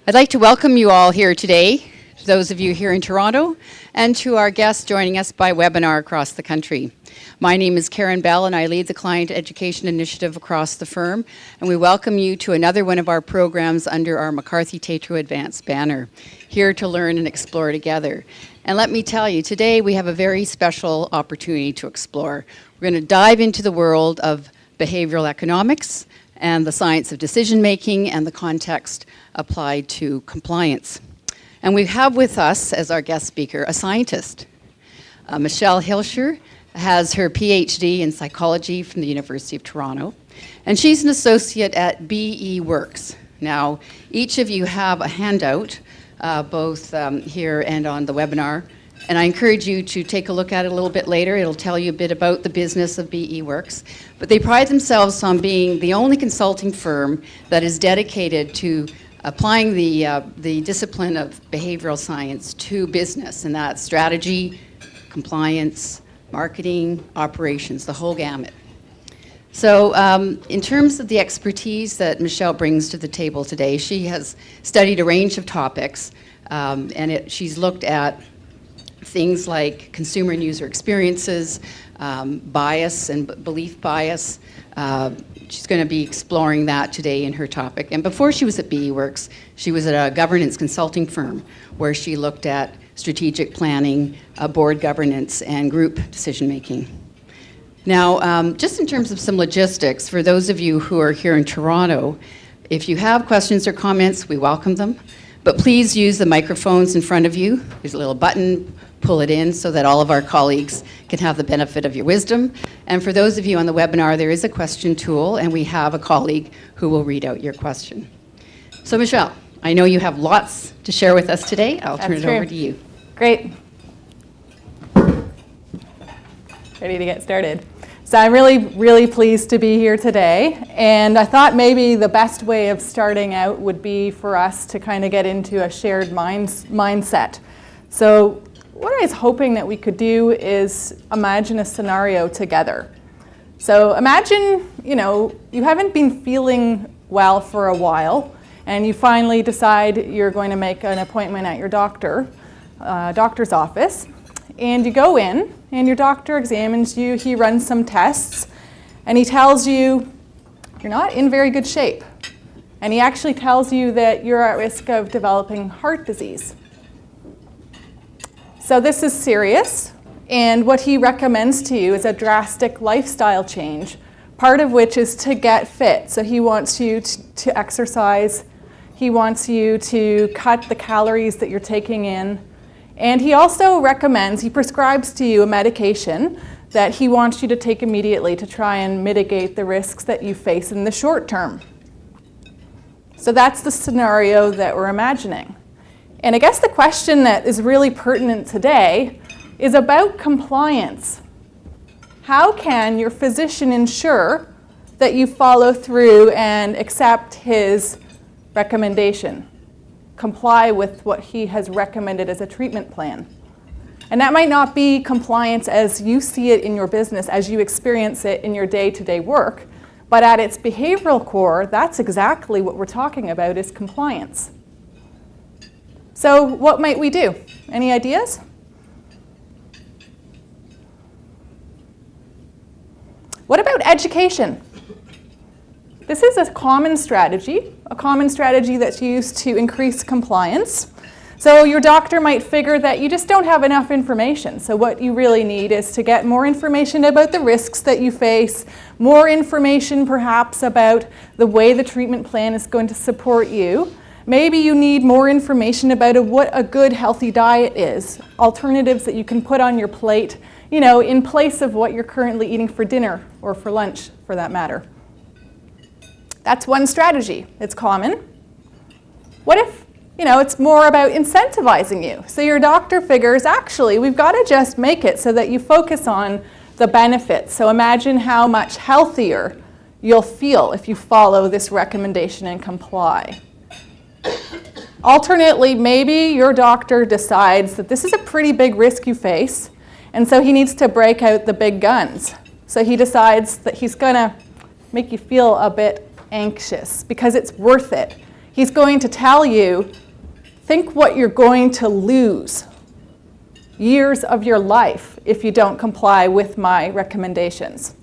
I'd like to welcome you all here today, those of you here in Toronto, and to our guests joining us by webinar across the country. My name is Karen Bell, and I lead the Client Education Initiative across the firm, and we welcome you to another one of our programs under our McCarthy Tatro Advanced banner, here to learn and explore together. And let me tell you, today we have a very special opportunity to explore. We're going to dive into the world of behavioral economics and the science of decision-making and the context applied to compliance. And we have with us, as our guest speaker, a scientist. Michelle Hilscher has her PhD in psychology from the University of Toronto, and she's an associate at BE Works. Now, each of you have a handout, both here and on the webinar, and I encourage you to take a look at it a little bit later. It'll tell you a bit about the business of BE Works. But they pride themselves on being the only consulting firm that is dedicated to applying the discipline of behavioral science to business, and that's strategy, compliance, marketing, operations, the whole gamut. So in terms of the expertise that Michelle brings to the table today, she has studied a range of topics, and she's looked at things like consumer and user experiences, bias and belief bias. She's going to be exploring that today in her topic. And before she was at BE Works, she was at a governance consulting firm where she looked at strategic planning, board governance, and group decision-making. Now, just in terms of some logistics, for those of you who are here in Toronto, if you have questions or comments, we welcome them. But please use the microphones in front of you. There's a little button, pull it in so that all of our colleagues can have the benefit of your wisdom. And for those of you on the webinar, there is a question tool, and we have a colleague who will read out your question. So Michelle, I know you have lots to share with us today. I'll turn it over to you. Great. Ready to get started. So I'm really pleased to be here today, and I thought maybe the best way of starting out would be for us to kind of get into a shared mindset. So what I was hoping that we could do is imagine a scenario together. So imagine, you haven't been feeling well for a while, and you finally decide you're going to make an appointment at your doctor's office, and you go in, and your doctor examines you, he runs some tests, and he tells you you're not in very good shape. And he actually tells you that you're at risk of developing heart disease. So this is serious, and what he recommends to you is a drastic lifestyle change, part of which is to get fit. So he wants you to exercise, he wants you to cut the calories that you're taking in, and he also he prescribes to you a medication that he wants you to take immediately to try and mitigate the risks that you face in the short term. So that's the scenario that we're imagining. And I guess the question that is really pertinent today is about compliance. How can your physician ensure that you follow through and accept his recommendation? Comply with what he has recommended as a treatment plan. And that might not be compliance as you see it in your business, as you experience it in your day-to-day work, but at its behavioral core, that's exactly what we're talking about, is compliance. So what might we do? Any ideas? What about education? This is a common strategy that's used to increase compliance. So your doctor might figure that you just don't have enough information. So what you really need is to get more information about the risks that you face, more information perhaps about the way the treatment plan is going to support you. Maybe you need more information about what a good healthy diet is, alternatives that you can put on your plate, in place of what you're currently eating for dinner or for lunch, for that matter. That's one strategy. It's common. What if, it's more about incentivizing you? So your doctor figures, actually, we've got to just make it so that you focus on the benefits. So imagine how much healthier you'll feel if you follow this recommendation and comply. Alternately, maybe your doctor decides that this is a pretty big risk you face, and so he needs to break out the big guns. So he decides that he's going to make you feel a bit anxious because it's worth it. He's going to tell you, think what you're going to lose. Years of your life if you don't comply with my recommendations.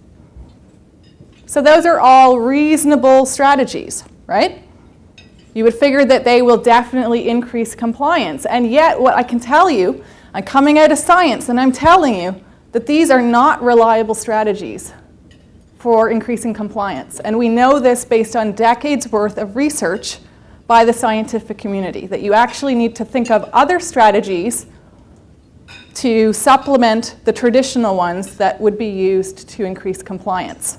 So those are all reasonable strategies, right? You would figure that they will definitely increase compliance. And yet, what I can tell you, I'm coming out of science and I'm telling you that these are not reliable strategies for increasing compliance. And we know this based on decades worth of research by the scientific community, that you actually need to think of other strategies to supplement the traditional ones that would be used to increase compliance.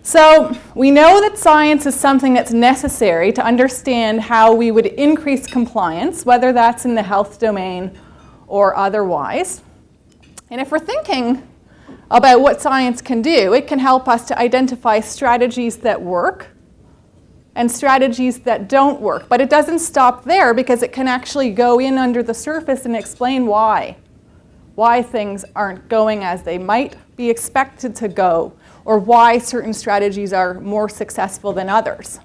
So we know that science is something that's necessary to understand how we would increase compliance, whether that's in the health domain or otherwise. And if we're thinking about what science can do, it can help us to identify strategies that work and strategies that don't work. But it doesn't stop there, because it can actually go in under the surface and explain why things aren't going as they might be expected to go, or why certain strategies are more successful than others.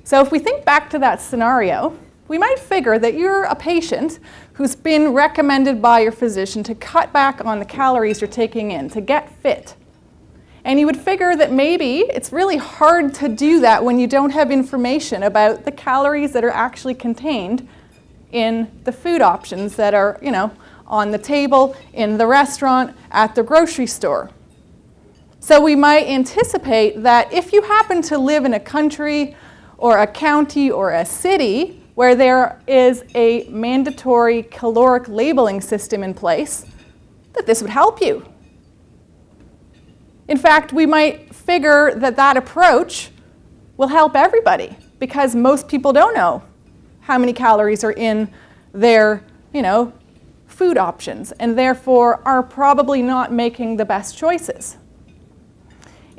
So if we think back to that scenario, we might figure that you're a patient who's been recommended by your physician to cut back on the calories you're taking in, to get fit. And you would figure that maybe it's really hard to do that when you don't have information about the calories that are actually contained in the food options that are, on the table, in the restaurant, at the grocery store. So we might anticipate that if you happen to live in a country or a county or a city where there is a mandatory caloric labeling system in place, that this would help you. In fact, we might figure that that approach will help everybody, because most people don't know how many calories are in their, food options, and therefore are probably not making the best choices.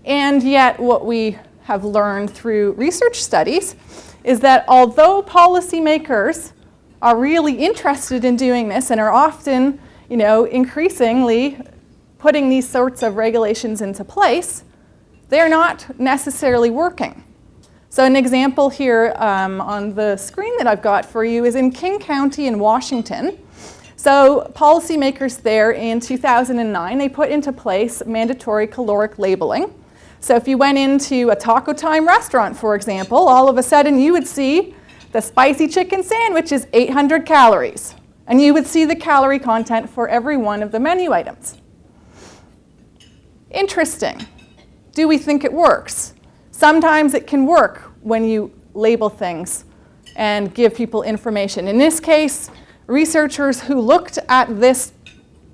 And yet, what we have learned through research studies is that although policymakers are really interested in doing this and are often, increasingly putting these sorts of regulations into place, they're not necessarily working. So an example here on the screen that I've got for you is in King County in Washington. So policymakers there in 2009, they put into place mandatory caloric labeling. So if you went into a Taco Time restaurant, for example, all of a sudden you would see the spicy chicken sandwich is 800 calories. And you would see the calorie content for every one of the menu items. Interesting. Do we think it works? Sometimes it can work when you label things and give people information. In this case, researchers who looked at this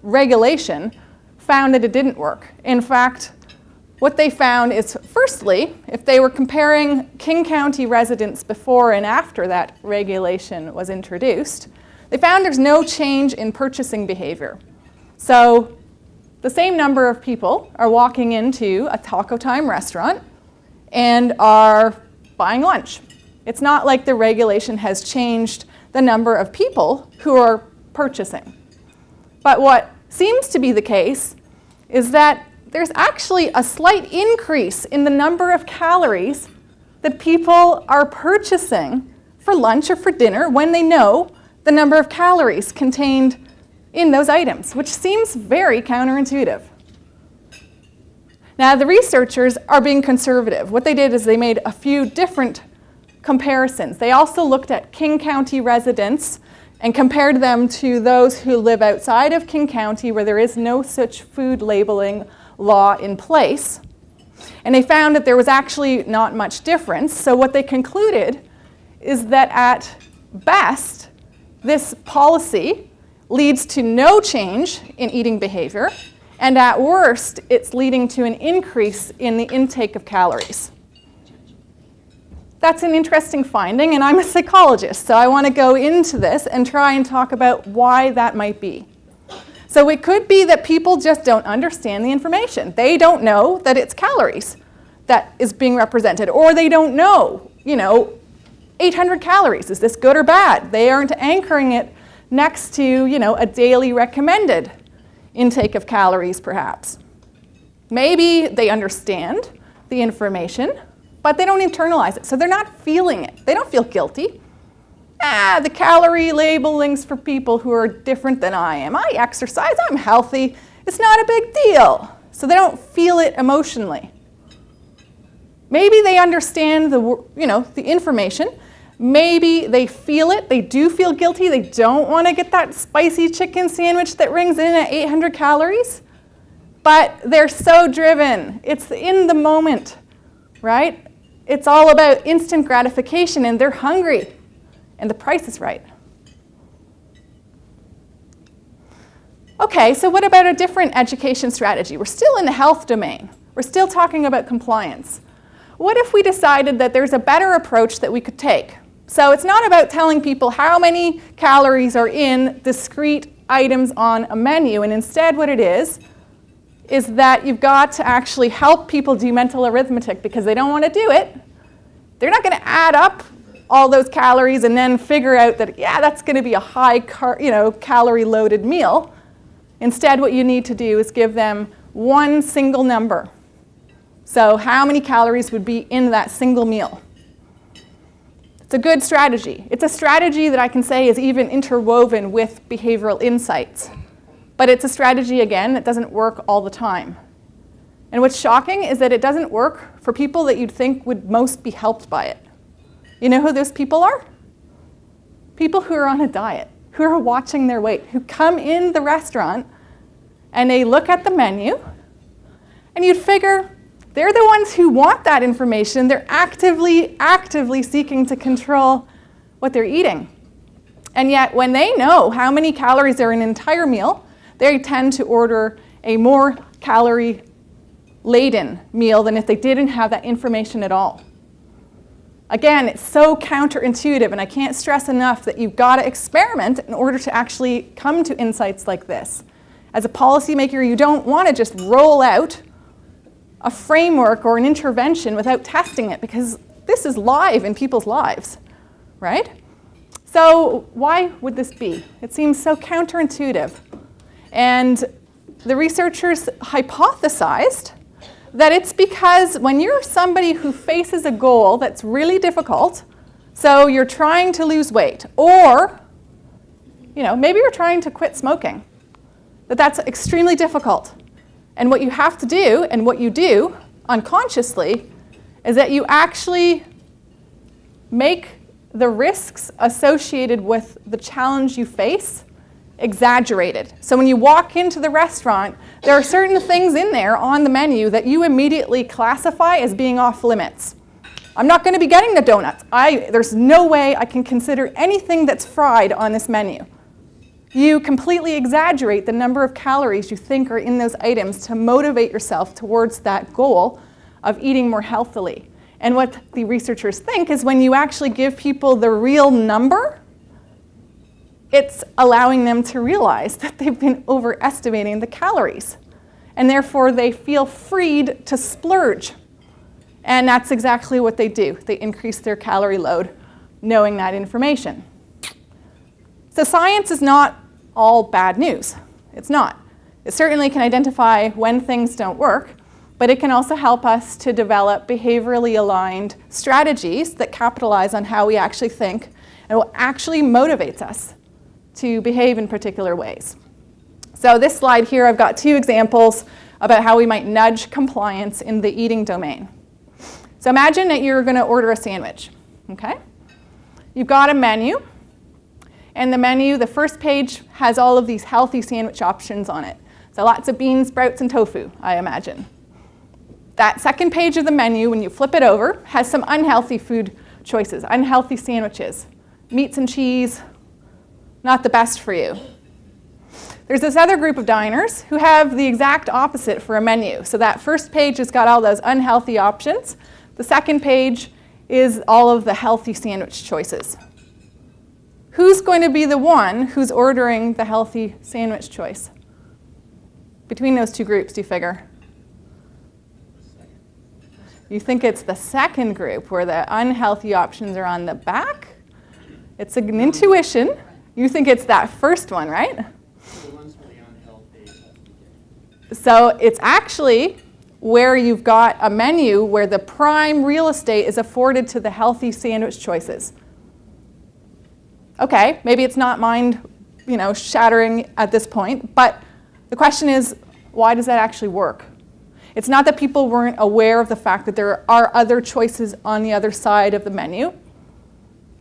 regulation found that it didn't work. In fact, what they found is, firstly, if they were comparing King County residents before and after that regulation was introduced, they found there's no change in purchasing behavior. So the same number of people are walking into a Taco Time restaurant and are buying lunch. It's not like the regulation has changed the number of people who are purchasing. But what seems to be the case is that there's actually a slight increase in the number of calories that people are purchasing for lunch or for dinner when they know the number of calories contained in those items, which seems very counterintuitive. Now, the researchers are being conservative. What they did is they made a few different comparisons. They also looked at King County residents and compared them to those who live outside of King County, where there is no such food labeling law in place. And they found that there was actually not much difference. So what they concluded is that at best, this policy leads to no change in eating behavior, and at worst, it's leading to an increase in the intake of calories. That's an interesting finding, and I'm a psychologist, so I want to go into this and try and talk about why that might be. So it could be that people just don't understand the information. They don't know that it's calories that is being represented, or they don't know, 800 calories, is this good or bad? They aren't anchoring it next to, a daily recommended intake of calories, perhaps. Maybe they understand the information, but they don't internalize it. So they're not feeling it. They don't feel guilty. The calorie labeling's for people who are different than I am. I exercise, I'm healthy. It's not a big deal. So they don't feel it emotionally. Maybe they understand the information. Maybe they feel it. They do feel guilty. They don't want to get that spicy chicken sandwich that rings in at 800 calories. But they're so driven. It's in the moment, right? It's all about instant gratification, and they're hungry, and the price is right. Okay, so what about a different education strategy? We're still in the health domain. We're still talking about compliance. What if we decided that there's a better approach that we could take? So it's not about telling people how many calories are in discrete items on a menu, and instead what it is that you've got to actually help people do mental arithmetic because they don't want to do it. They're not going to add up all those calories and then figure out that, yeah, that's going to be a high calorie-loaded meal. Instead, what you need to do is give them one single number. So how many calories would be in that single meal? It's a good strategy. It's a strategy that I can say is even interwoven with behavioral insights. But it's a strategy, again, that doesn't work all the time. And what's shocking is that it doesn't work for people that you'd think would most be helped by it. You know who those people are? People who are on a diet, who are watching their weight, who come in the restaurant and they look at the menu, and you'd figure they're the ones who want that information. They're actively seeking to control what they're eating. And yet, when they know how many calories are in an entire meal, they tend to order a more calorie-laden meal than if they didn't have that information at all. Again, it's so counterintuitive, and I can't stress enough that you've got to experiment in order to actually come to insights like this. As a policymaker, you don't want to just roll out a framework or an intervention without testing it, because this is live in people's lives, right? So why would this be? It seems so counterintuitive. And the researchers hypothesized that it's because when you're somebody who faces a goal that's really difficult, so you're trying to lose weight, or maybe you're trying to quit smoking, that's extremely difficult. And what you have to do, and what you do unconsciously, is that you actually make the risks associated with the challenge you face exaggerated. So when you walk into the restaurant, there are certain things in there on the menu that you immediately classify as being off limits. I'm not going to be getting the donuts. There's no way I can consider anything that's fried on this menu. You completely exaggerate the number of calories you think are in those items to motivate yourself towards that goal of eating more healthily. And what the researchers think is when you actually give people the real number, it's allowing them to realize that they've been overestimating the calories. And therefore, they feel freed to splurge. And that's exactly what they do. They increase their calorie load knowing that information. So science is not all bad news. It's not. It certainly can identify when things don't work, but it can also help us to develop behaviorally aligned strategies that capitalize on how we actually think and what actually motivates us to behave in particular ways. So this slide here, I've got two examples about how we might nudge compliance in the eating domain. So imagine that you're going to order a sandwich, okay? You've got a menu, and the menu, the first page, has all of these healthy sandwich options on it. So lots of beans, sprouts, and tofu, I imagine. That second page of the menu, when you flip it over, has some unhealthy food choices, unhealthy sandwiches, meats and cheese, not the best for you. There's this other group of diners who have the exact opposite for a menu. So that first page has got all those unhealthy options. The second page is all of the healthy sandwich choices. Who's going to be the one who's ordering the healthy sandwich choice? Between those two groups, do you figure? You think it's the second group where the unhealthy options are on the back? It's an intuition. You think it's that first one, right? The ones for the unhealthy. So it's actually where you've got a menu where the prime real estate is afforded to the healthy sandwich choices. Okay, maybe it's not mind, shattering at this point, but the question is, why does that actually work? It's not that people weren't aware of the fact that there are other choices on the other side of the menu,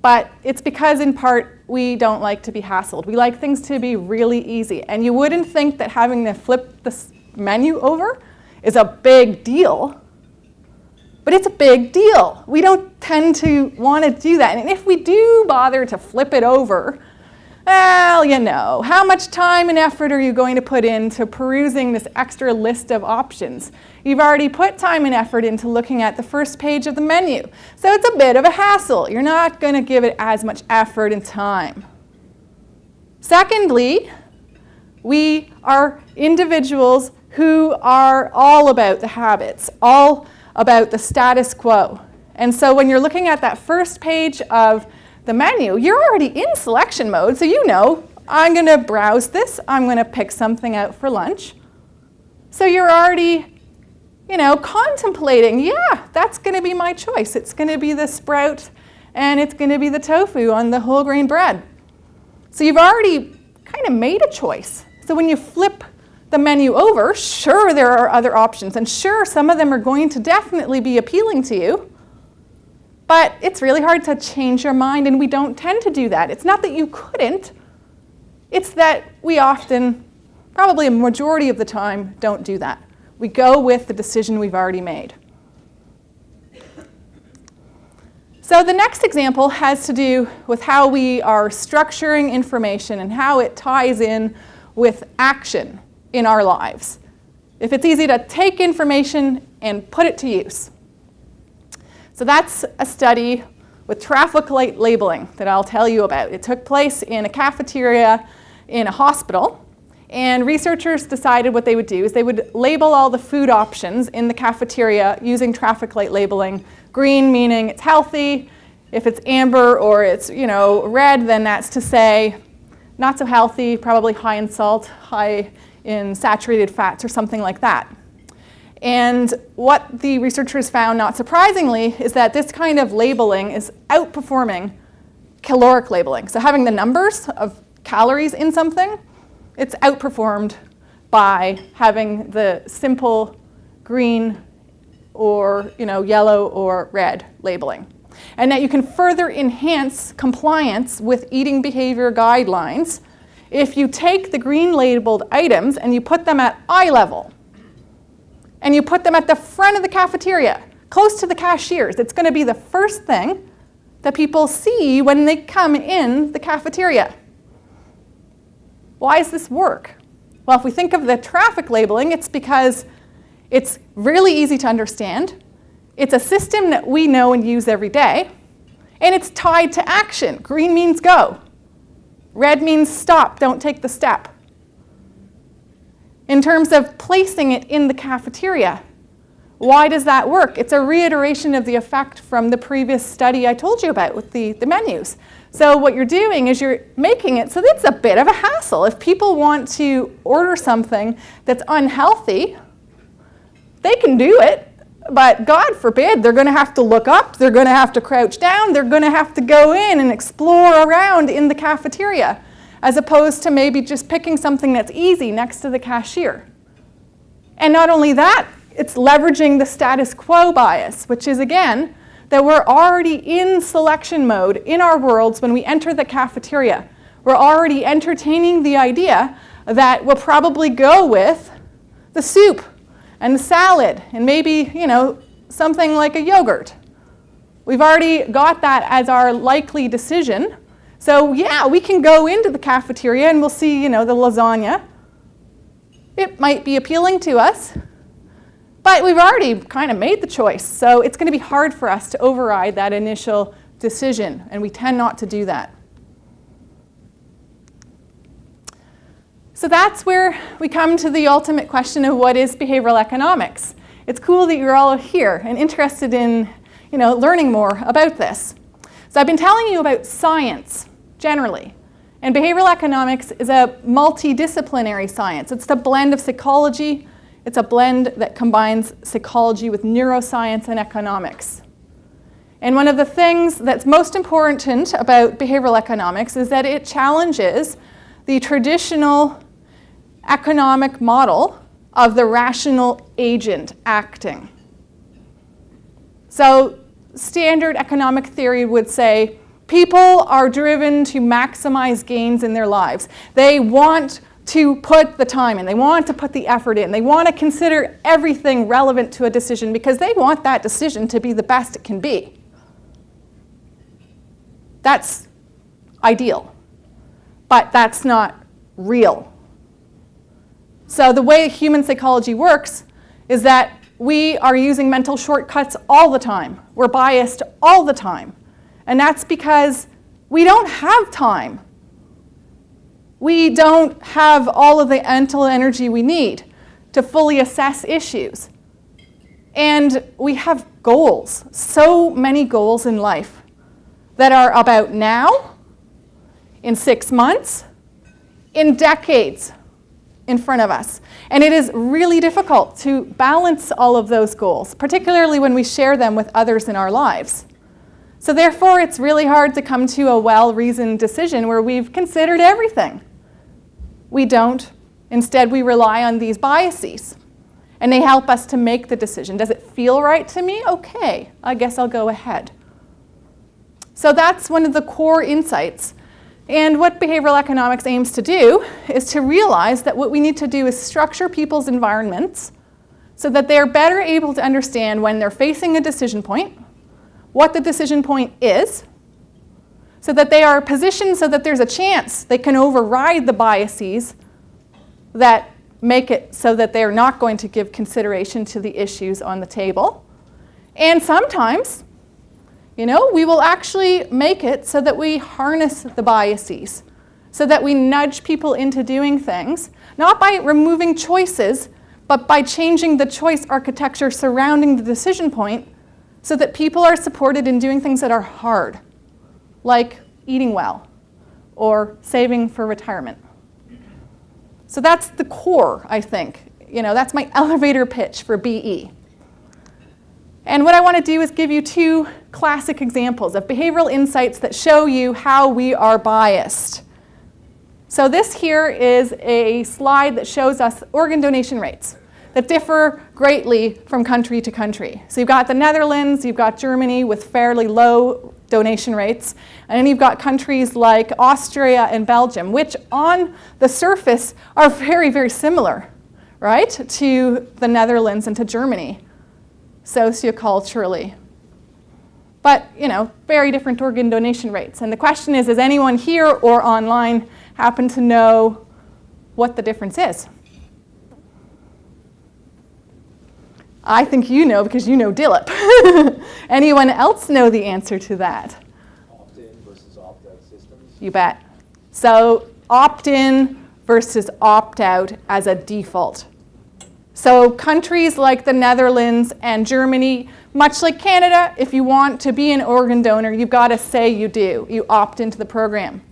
but it's because, in part, we don't like to be hassled. We like things to be really easy. And you wouldn't think that having to flip this menu over is a big deal, but it's a big deal. We don't tend to want to do that. And if we do bother to flip it over, well, how much time and effort are you going to put into perusing this extra list of options? You've already put time and effort into looking at the first page of the menu. So it's a bit of a hassle. You're not going to give it as much effort and time. Secondly, we are individuals who are all about the habits, all about the status quo. And so when you're looking at that first page of the menu, you're already in selection mode, so I'm going to browse this, I'm going to pick something out for lunch. So you're already, contemplating, that's going to be my choice. It's going to be the sprout and it's going to be the tofu on the whole grain bread. So you've already kind of made a choice. So when you flip the menu over, sure, there are other options, and sure, some of them are going to definitely be appealing to you. But it's really hard to change your mind, and we don't tend to do that. It's not that you couldn't, it's that we often, probably a majority of the time, don't do that. We go with the decision we've already made. So the next example has to do with how we are structuring information and how it ties in with action in our lives. If it's easy to take information and put it to use. So that's a study with traffic light labeling that I'll tell you about. It took place in a cafeteria in a hospital, and researchers decided what they would do is they would label all the food options in the cafeteria using traffic light labeling. Green meaning it's healthy. If it's amber or it's red, then that's to say not so healthy, probably high in salt, high in saturated fats or something like that. And what the researchers found, not surprisingly, is that this kind of labeling is outperforming caloric labeling. So having the numbers of calories in something, it's outperformed by having the simple green or yellow or red labeling. And that you can further enhance compliance with eating behavior guidelines if you take the green labeled items and you put them at eye level. And you put them at the front of the cafeteria, close to the cashiers. It's going to be the first thing that people see when they come in the cafeteria. Why does this work? Well, if we think of the traffic labeling, it's because it's really easy to understand. It's a system that we know and use every day, and it's tied to action. Green means go. Red means stop, don't take the step. In terms of placing it in the cafeteria, why does that work? It's a reiteration of the effect from the previous study I told you about with the menus. So what you're doing is you're making it so that it's a bit of a hassle. If people want to order something that's unhealthy, they can do it, but God forbid, they're going to have to look up, they're going to have to crouch down, they're going to have to go in and explore around in the cafeteria, as opposed to maybe just picking something that's easy next to the cashier. And not only that, it's leveraging the status quo bias, which is, again, that we're already in selection mode in our worlds when we enter the cafeteria. We're already entertaining the idea that we'll probably go with the soup and the salad and maybe, something like a yogurt. We've already got that as our likely decision. So yeah, we can go into the cafeteria and we'll see, the lasagna. It might be appealing to us, but we've already kind of made the choice. So it's going to be hard for us to override that initial decision, and we tend not to do that. So that's where we come to the ultimate question of what is behavioral economics. It's cool that you're all here and interested in, learning more about this. So I've been telling you about science generally, and behavioral economics is a multidisciplinary science. It's the blend of psychology, It's a blend that combines psychology with neuroscience and economics. And one of the things that's most important about behavioral economics is that it challenges the traditional economic model of the rational agent acting. So standard economic theory would say people are driven to maximize gains in their lives. They want to put the time in. They want to put the effort in. They want to consider everything relevant to a decision because they want that decision to be the best it can be. That's ideal, but that's not real. So the way human psychology works is that we are using mental shortcuts all the time. We're biased all the time. And that's because we don't have time. We don't have all of the mental energy we need to fully assess issues. And we have goals, so many goals in life that are about now, in 6 months, in decades in front of us. And it is really difficult to balance all of those goals, particularly when we share them with others in our lives. So therefore, it's really hard to come to a well-reasoned decision where we've considered everything. We don't. Instead, we rely on these biases. And they help us to make the decision. Does it feel right to me? Okay, I guess I'll go ahead. So that's one of the core insights. And what behavioral economics aims to do is to realize that what we need to do is structure people's environments so that they're better able to understand when they're facing a decision point, what the decision point is, so that they are positioned so that there's a chance they can override the biases that make it so that they're not going to give consideration to the issues on the table. And sometimes, we will actually make it so that we harness the biases, so that we nudge people into doing things, not by removing choices, but by changing the choice architecture surrounding the decision point so that people are supported in doing things that are hard, like eating well or saving for retirement. So that's the core, I think. That's my elevator pitch for BE. And what I want to do is give you 2 classic examples of behavioral insights that show you how we are biased. So this here is a slide that shows us organ donation rates that differ greatly from country to country. So you've got the Netherlands, you've got Germany with fairly low donation rates, and then you've got countries like Austria and Belgium, which on the surface are very, very similar, right, to the Netherlands and to Germany, socioculturally. But, very different organ donation rates. And the question is, does anyone here or online happen to know what the difference is? I think you know because you know DILIP. Anyone else know the answer to that? Opt-in versus opt-out systems? You bet. So opt-in versus opt-out as a default. So countries like the Netherlands and Germany, much like Canada, if you want to be an organ donor, you've got to say you do. You opt into the program.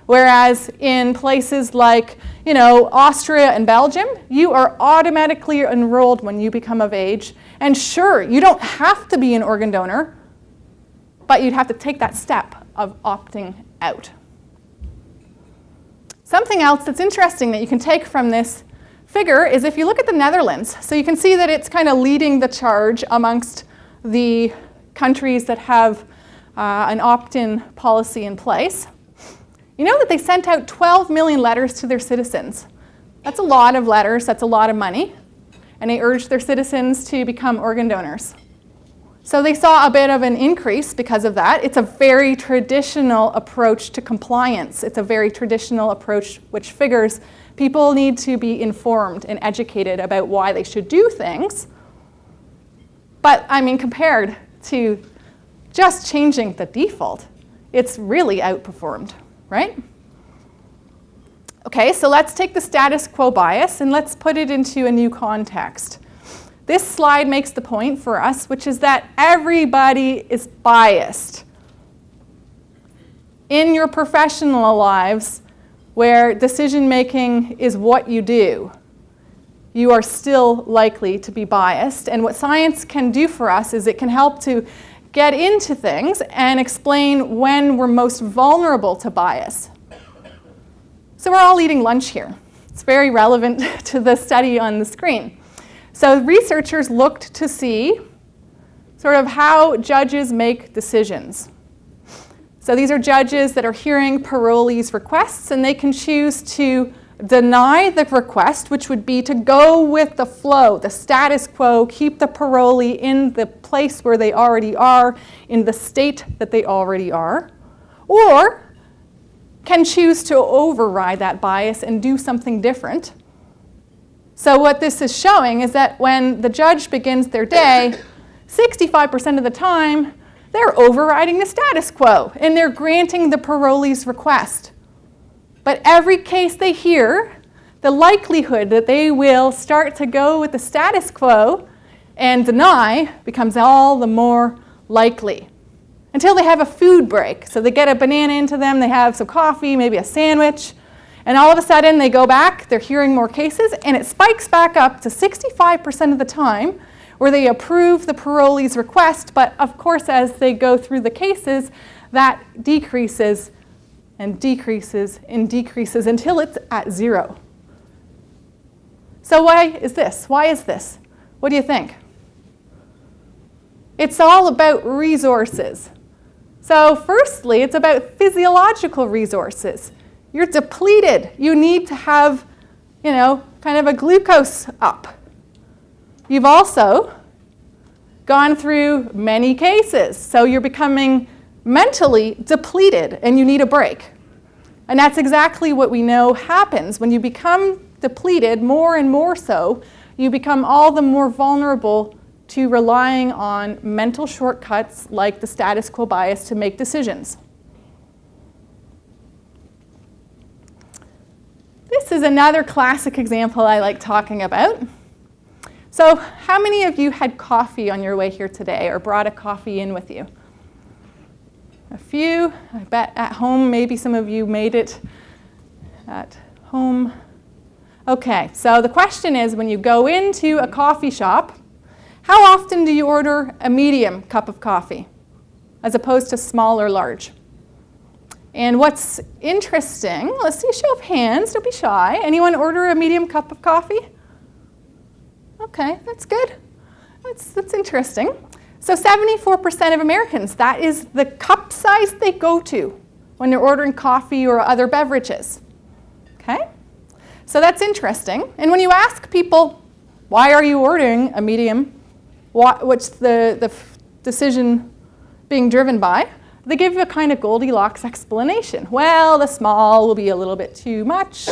Whereas in places like, Austria and Belgium, you are automatically enrolled when you become of age. And sure, you don't have to be an organ donor, but you'd have to take that step of opting out. Something else that's interesting that you can take from this figure is if you look at the Netherlands, so you can see that it's kind of leading the charge amongst the countries that have an opt-in policy in place. You know that they sent out 12 million letters to their citizens. That's a lot of letters, that's a lot of money. And they urged their citizens to become organ donors. So they saw a bit of an increase because of that. It's a very traditional approach to compliance. It's a very traditional approach which figures people need to be informed and educated about why they should do things. But compared to just changing the default, it's really outperformed, right? Okay, so let's take the status quo bias and let's put it into a new context. This slide makes the point for us, which is that everybody is biased. In your professional lives, where decision making is what you do, you are still likely to be biased. And what science can do for us is it can help to get into things and explain when we're most vulnerable to bias. So we're all eating lunch here. It's very relevant to the study on the screen. So researchers looked to see sort of how judges make decisions. So these are judges that are hearing parolees' requests, and they can choose to deny the request, which would be to go with the flow, the status quo, keep the parolee in the place where they already are, in the state that they already are, or can choose to override that bias and do something different. So what this is showing is that when the judge begins their day, 65% of the time, they're overriding the status quo and they're granting the parolee's request. But every case they hear, the likelihood that they will start to go with the status quo and deny becomes all the more likely. Until they have a food break. So they get a banana into them, they have some coffee, maybe a sandwich, and all of a sudden they go back, they're hearing more cases, and it spikes back up to 65% of the time where they approve the parolee's request, but of course as they go through the cases, that decreases and decreases and decreases until it's at 0. So why is this? Why is this? What do you think? It's all about resources. So firstly, it's about physiological resources. You're depleted. You need to have, kind of a glucose up. You've also gone through many cases, so you're becoming mentally depleted and you need a break. And that's exactly what we know happens. When you become depleted more and more so, you become all the more vulnerable to relying on mental shortcuts like the status quo bias to make decisions. This is another classic example I like talking about. So how many of you had coffee on your way here today or brought a coffee in with you? A few. I bet at home maybe some of you made it at home. Okay, so the question is when you go into a coffee shop, how often do you order a medium cup of coffee as opposed to small or large? And what's interesting, let's see a show of hands, don't be shy. Anyone order a medium cup of coffee? Okay, that's good. That's interesting. So 74% of Americans, that is the cup size they go to when they're ordering coffee or other beverages. Okay? So that's interesting. And when you ask people, why are you ordering a medium? What's the decision being driven by? They give you a kind of Goldilocks explanation. Well, the small will be a little bit too much.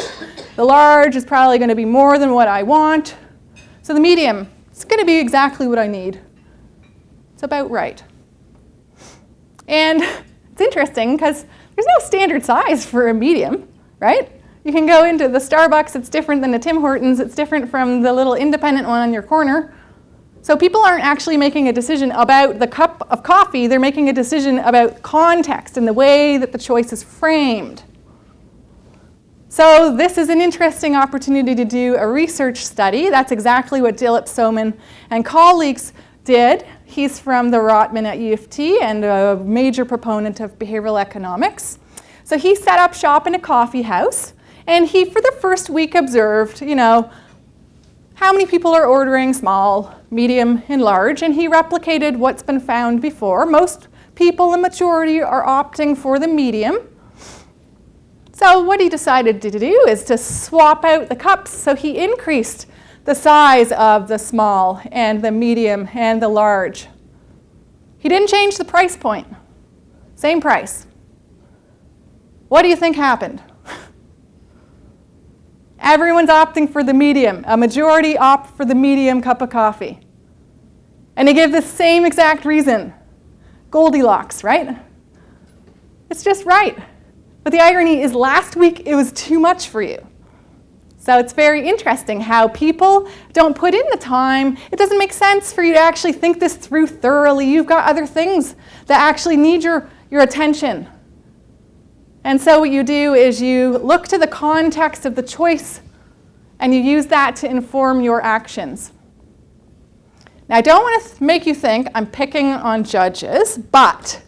The large is probably going to be more than what I want. So the medium, it's going to be exactly what I need. It's about right. And it's interesting because there's no standard size for a medium, right? You can go into the Starbucks, it's different than the Tim Hortons, it's different from the little independent one on your corner. So people aren't actually making a decision about the cup of coffee, they're making a decision about context and the way that the choice is framed. So this is an interesting opportunity to do a research study. That's exactly what Dilip Soman and colleagues did. He's from the Rotman at U of T and a major proponent of behavioral economics. So he set up shop in a coffee house, and he, for the first week, observed, how many people are ordering small, medium, and large, and he replicated what's been found before. Most people, the majority, are opting for the medium. So what he decided to do is to swap out the cups. So he increased the size of the small and the medium and the large. He didn't change the price point. Same price. What do you think happened? Everyone's opting for the medium. A majority opt for the medium cup of coffee. And they give the same exact reason. Goldilocks, right? It's just right. But the irony is last week it was too much for you. So it's very interesting how people don't put in the time. It doesn't make sense for you to actually think this through thoroughly. You've got other things that actually need your attention. And so what you do is you look to the context of the choice and you use that to inform your actions. Now, I don't want to make you think I'm picking on judges, but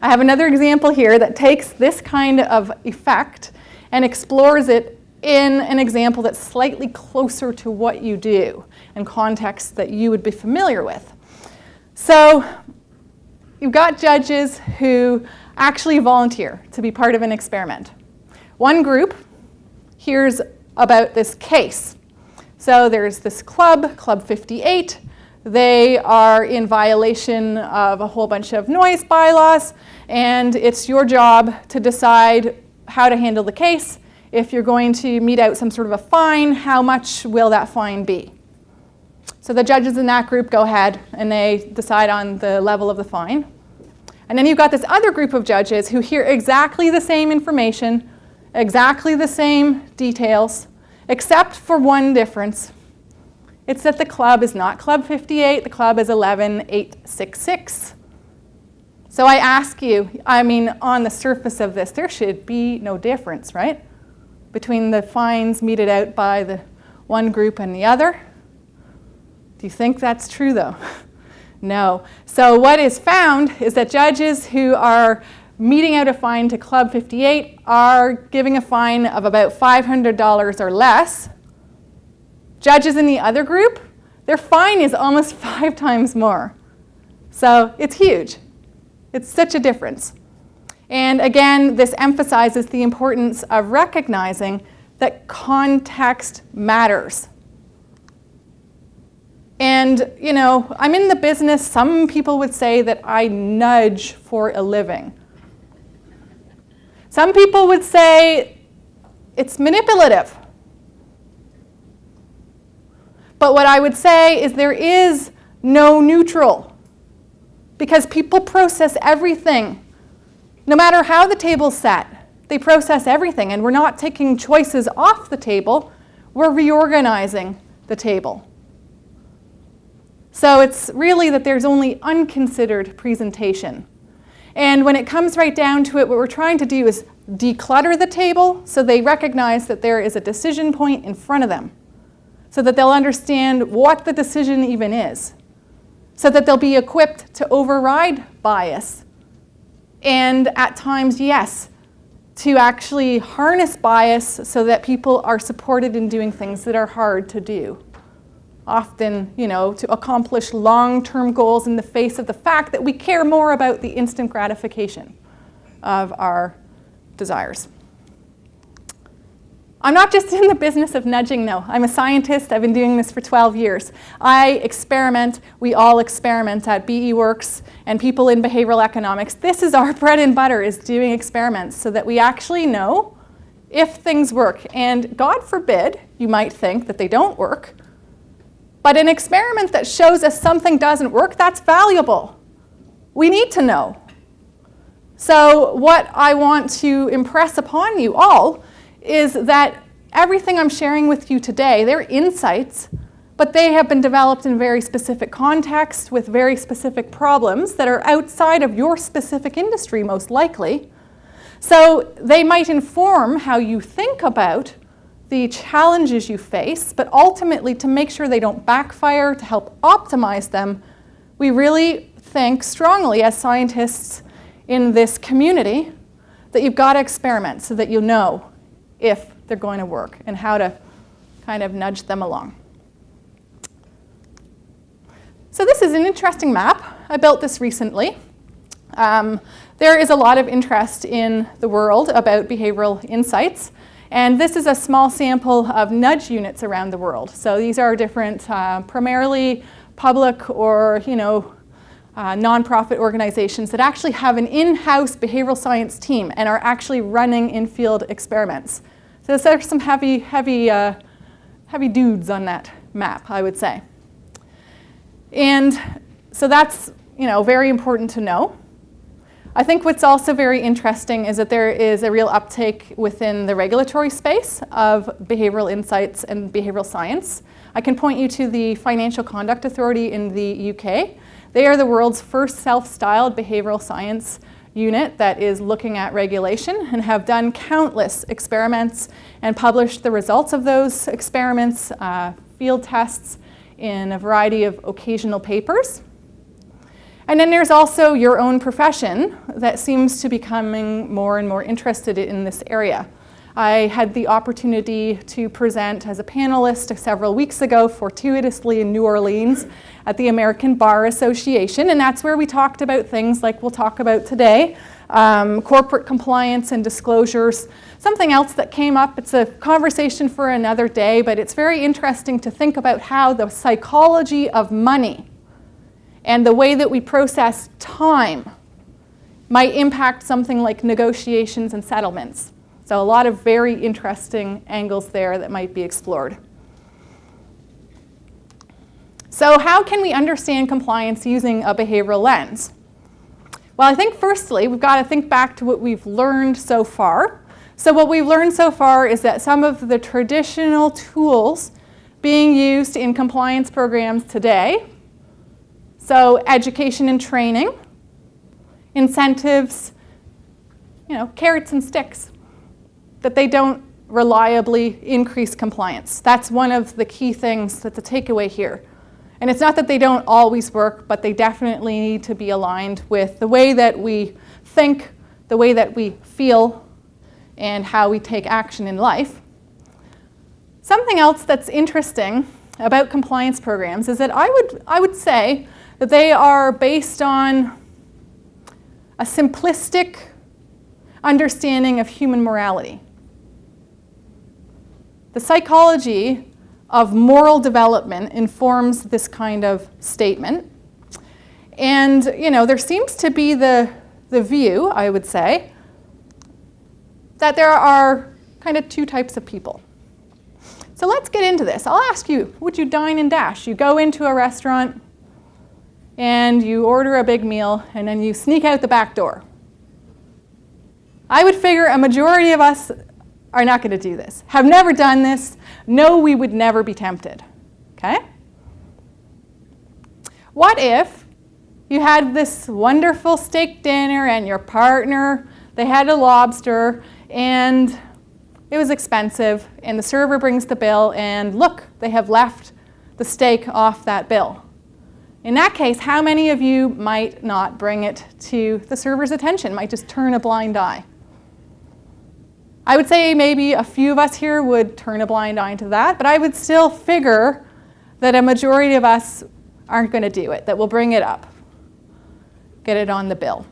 I have another example here that takes this kind of effect and explores it in an example that's slightly closer to what you do and context that you would be familiar with. So you've got judges who actually volunteer to be part of an experiment. One group hears about this case. So there's this club, Club 58. They are in violation of a whole bunch of noise bylaws, and it's your job to decide how to handle the case. If you're going to mete out some sort of a fine, how much will that fine be? So the judges in that group go ahead and they decide on the level of the fine. And then you've got this other group of judges who hear exactly the same information, exactly the same details, except for one difference. It's that the club is not Club 58, the club is 11866. So I ask you, I mean, on the surface of this, there should be no difference, right? Between the fines meted out by the one group and the other. Do you think that's true, though? No. So what is found is that judges who are meting out a fine to Club 58 are giving a fine of about $500 or less. Judges in the other group, their fine is almost 5 times more. So it's huge. It's such a difference. And again, this emphasizes the importance of recognizing that context matters. And, you know, I'm in the business, some people would say that I nudge for a living. Some people would say it's manipulative. But what I would say is there is no neutral, because people process everything. No matter how the table's set, they process everything, and we're not taking choices off the table, we're reorganizing the table. So it's really that there's only unconsidered presentation. And when it comes right down to it, what we're trying to do is declutter the table so they recognize that there is a decision point in front of them, so that they'll understand what the decision even is, so that they'll be equipped to override bias. And at times, yes, to actually harness bias so that people are supported in doing things that are hard to do. Often, you know, to accomplish long-term goals in the face of the fact that we care more about the instant gratification of our desires. I'm not just in the business of nudging, though. I'm a scientist. I've been doing this for 12 years. I experiment. We all experiment at BE Works and people in behavioral economics. This is our bread and butter, is doing experiments so that we actually know if things work. And God forbid, you might think that they don't work. But an experiment that shows us something doesn't work, that's valuable. We need to know. So what I want to impress upon you all is that everything I'm sharing with you today, they're insights, but they have been developed in very specific contexts with very specific problems that are outside of your specific industry, most likely. So they might inform how you think about the challenges you face, but ultimately, to make sure they don't backfire, to help optimize them, we really think strongly as scientists in this community that you've got to experiment so that you know if they're going to work and how to kind of nudge them along. So this is an interesting map. I built this recently. There is a lot of interest in the world about behavioral insights. And this is a small sample of nudge units around the world. So these are different, primarily public or, nonprofit organizations that actually have an in-house behavioral science team and are actually running in-field experiments. So there's some heavy dudes on that map, I would say. And so that's, very important to know. I think what's also very interesting is that there is a real uptake within the regulatory space of behavioral insights and behavioral science. I can point you to the Financial Conduct Authority in the UK. They are the world's first self-styled behavioral science unit that is looking at regulation and have done countless experiments and published the results of those experiments, field tests in a variety of occasional papers. And then there's also your own profession that seems to be becoming more and more interested in this area. I had the opportunity to present as a panelist several weeks ago, fortuitously in New Orleans, at the American Bar Association, and that's where we talked about things like we'll talk about today, corporate compliance and disclosures. Something else that came up, it's a conversation for another day, but it's very interesting to think about how the psychology of money and the way that we process time might impact something like negotiations and settlements. So a lot of very interesting angles there that might be explored. So how can we understand compliance using a behavioral lens? Well, I think firstly, we've got to think back to what we've learned so far. So what we've learned so far is that some of the traditional tools being used in compliance programs today, so education and training, incentives, carrots and sticks, that they don't reliably increase compliance. That's one of the key things that's a takeaway here. And it's not that they don't always work, but they definitely need to be aligned with the way that we think, the way that we feel, and how we take action in life. Something else that's interesting about compliance programs is that I would say that they are based on a simplistic understanding of human morality. The psychology of moral development informs this kind of statement. And, there seems to be the view, I would say, that there are kind of two types of people. So let's get into this. I'll ask you, would you dine and dash? You go into a restaurant and you order a big meal and then you sneak out the back door. I would figure a majority of us are not going to do this, have never done this, know we would never be tempted, okay? What if you had this wonderful steak dinner and your partner, they had a lobster and it was expensive and the server brings the bill and look, they have left the steak off that bill. In that case, how many of you might not bring it to the server's attention, might just turn a blind eye? I would say maybe a few of us here would turn a blind eye to that, but I would still figure that a majority of us aren't going to do it, that we'll bring it up, get it on the bill.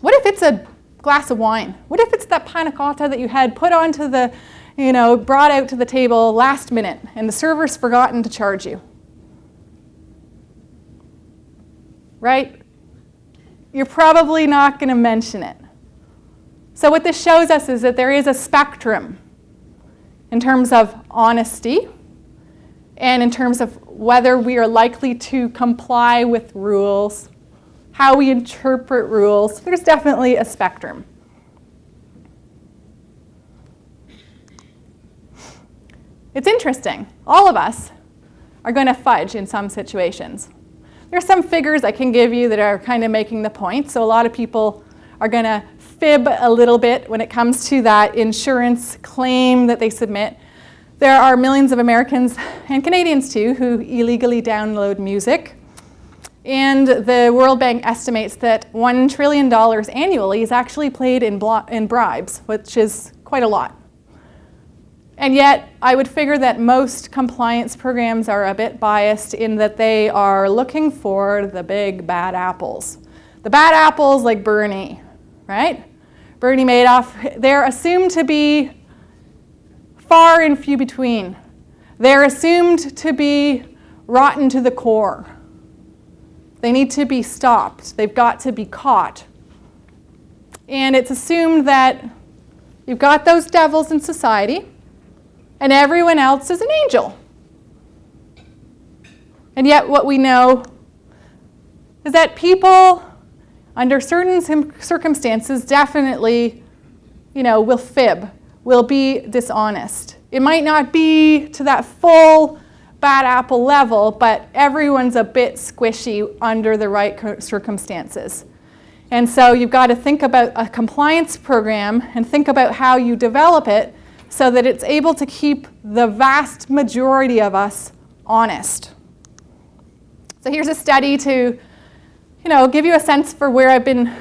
What if it's a glass of wine? What if it's that panna cotta that you had put onto the, brought out to the table last minute and the server's forgotten to charge you? Right? You're probably not going to mention it. So what this shows us is that there is a spectrum in terms of honesty and in terms of whether we are likely to comply with rules, how we interpret rules. There's definitely a spectrum. It's interesting. All of us are going to fudge in some situations. There's some figures I can give you that are kind of making the point. So a lot of people are going to fib a little bit when it comes to that insurance claim that they submit. There are millions of Americans and Canadians too who illegally download music. And the World Bank estimates that $1 trillion annually is actually paid in bribes, which is quite a lot. And yet, I would figure that most compliance programs are a bit biased in that they are looking for the big bad apples. The bad apples like Bernie, right? Bernie Madoff, they're assumed to be far and few between. They're assumed to be rotten to the core. They need to be stopped. They've got to be caught. And it's assumed that you've got those devils in society, and everyone else is an angel. And yet what we know is that people, under certain circumstances, definitely, will fib, will be dishonest. It might not be to that full bad apple level, but everyone's a bit squishy under the right circumstances. And so you've got to think about a compliance program and think about how you develop it so that it's able to keep the vast majority of us honest. So here's a study to, give you a sense for where I've been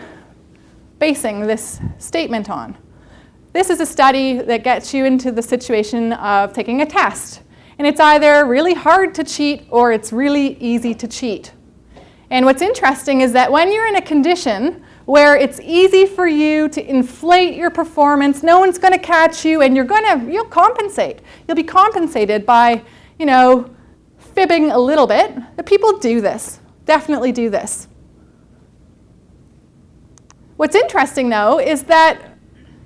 basing this statement on. This is a study that gets you into the situation of taking a test. And it's either really hard to cheat or it's really easy to cheat. And what's interesting is that when you're in a condition where it's easy for you to inflate your performance, no one's going to catch you, and you'll compensate. You'll be compensated by, fibbing a little bit. The people do this, definitely do this. What's interesting, though, is that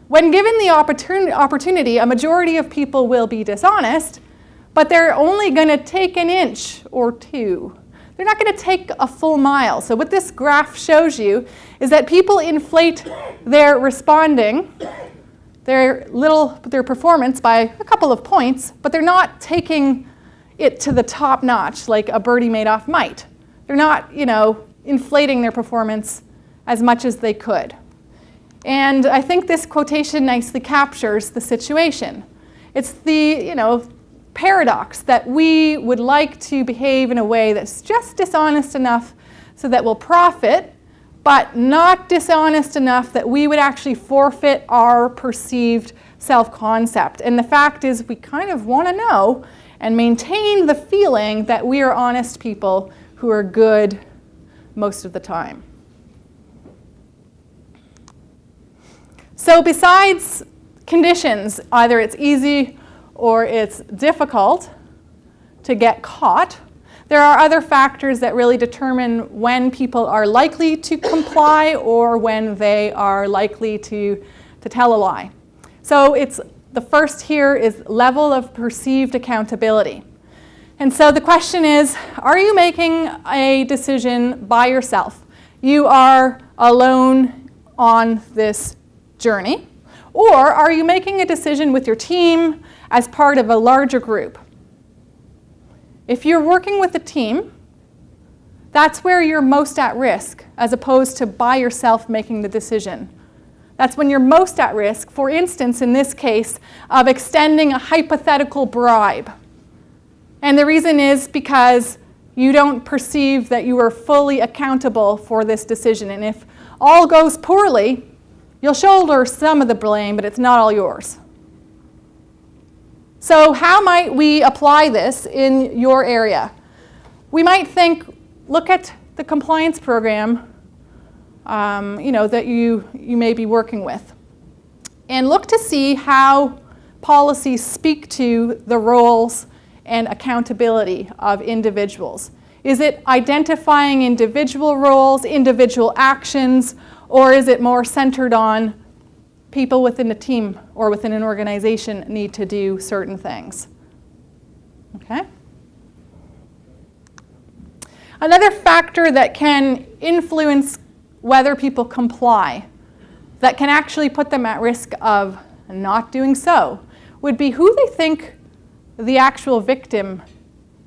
when given the opportunity, a majority of people will be dishonest, but they're only going to take an inch or two. They're not going to take a full mile. So what this graph shows you is that people inflate their responding, their performance by a couple of points, but they're not taking it to the top notch like a Bertie Madoff might. They're not, inflating their performance as much as they could. And I think this quotation nicely captures the situation. It's the, paradox that we would like to behave in a way that's just dishonest enough so that we'll profit, but not dishonest enough that we would actually forfeit our perceived self-concept. And the fact is, we kind of want to know and maintain the feeling that we are honest people who are good most of the time. So besides conditions, either it's easy or it's difficult to get caught, there are other factors that really determine when people are likely to comply or when they are likely to tell a lie. So the first here is level of perceived accountability. And so the question is, are you making a decision by yourself? You are alone on this journey. Or are you making a decision with your team as part of a larger group? If you're working with a team, that's where you're most at risk, as opposed to by yourself making the decision. That's when you're most at risk, for instance, in this case, of extending a hypothetical bribe. And the reason is because you don't perceive that you are fully accountable for this decision. And if all goes poorly, you'll shoulder some of the blame, but it's not all yours. So how might we apply this in your area? We might think, look at the compliance program that you may be working with. And look to see how policies speak to the roles and accountability of individuals. Is it identifying individual roles, individual actions, or is it more centered on people within a team or within an organization need to do certain things? Okay? Another factor that can influence whether people comply, that can actually put them at risk of not doing so, would be who they think the actual victim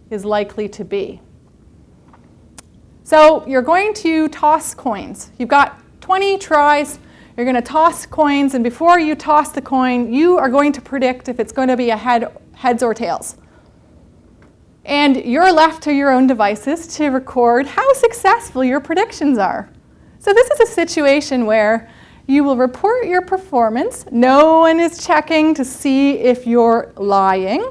is likely to be. So you're going to toss coins. You've got 20 tries. You're going to toss coins, and before you toss the coin, you are going to predict if it's going to be a heads or tails. And you're left to your own devices to record how successful your predictions are. So this is a situation where you will report your performance. No one is checking to see if you're lying.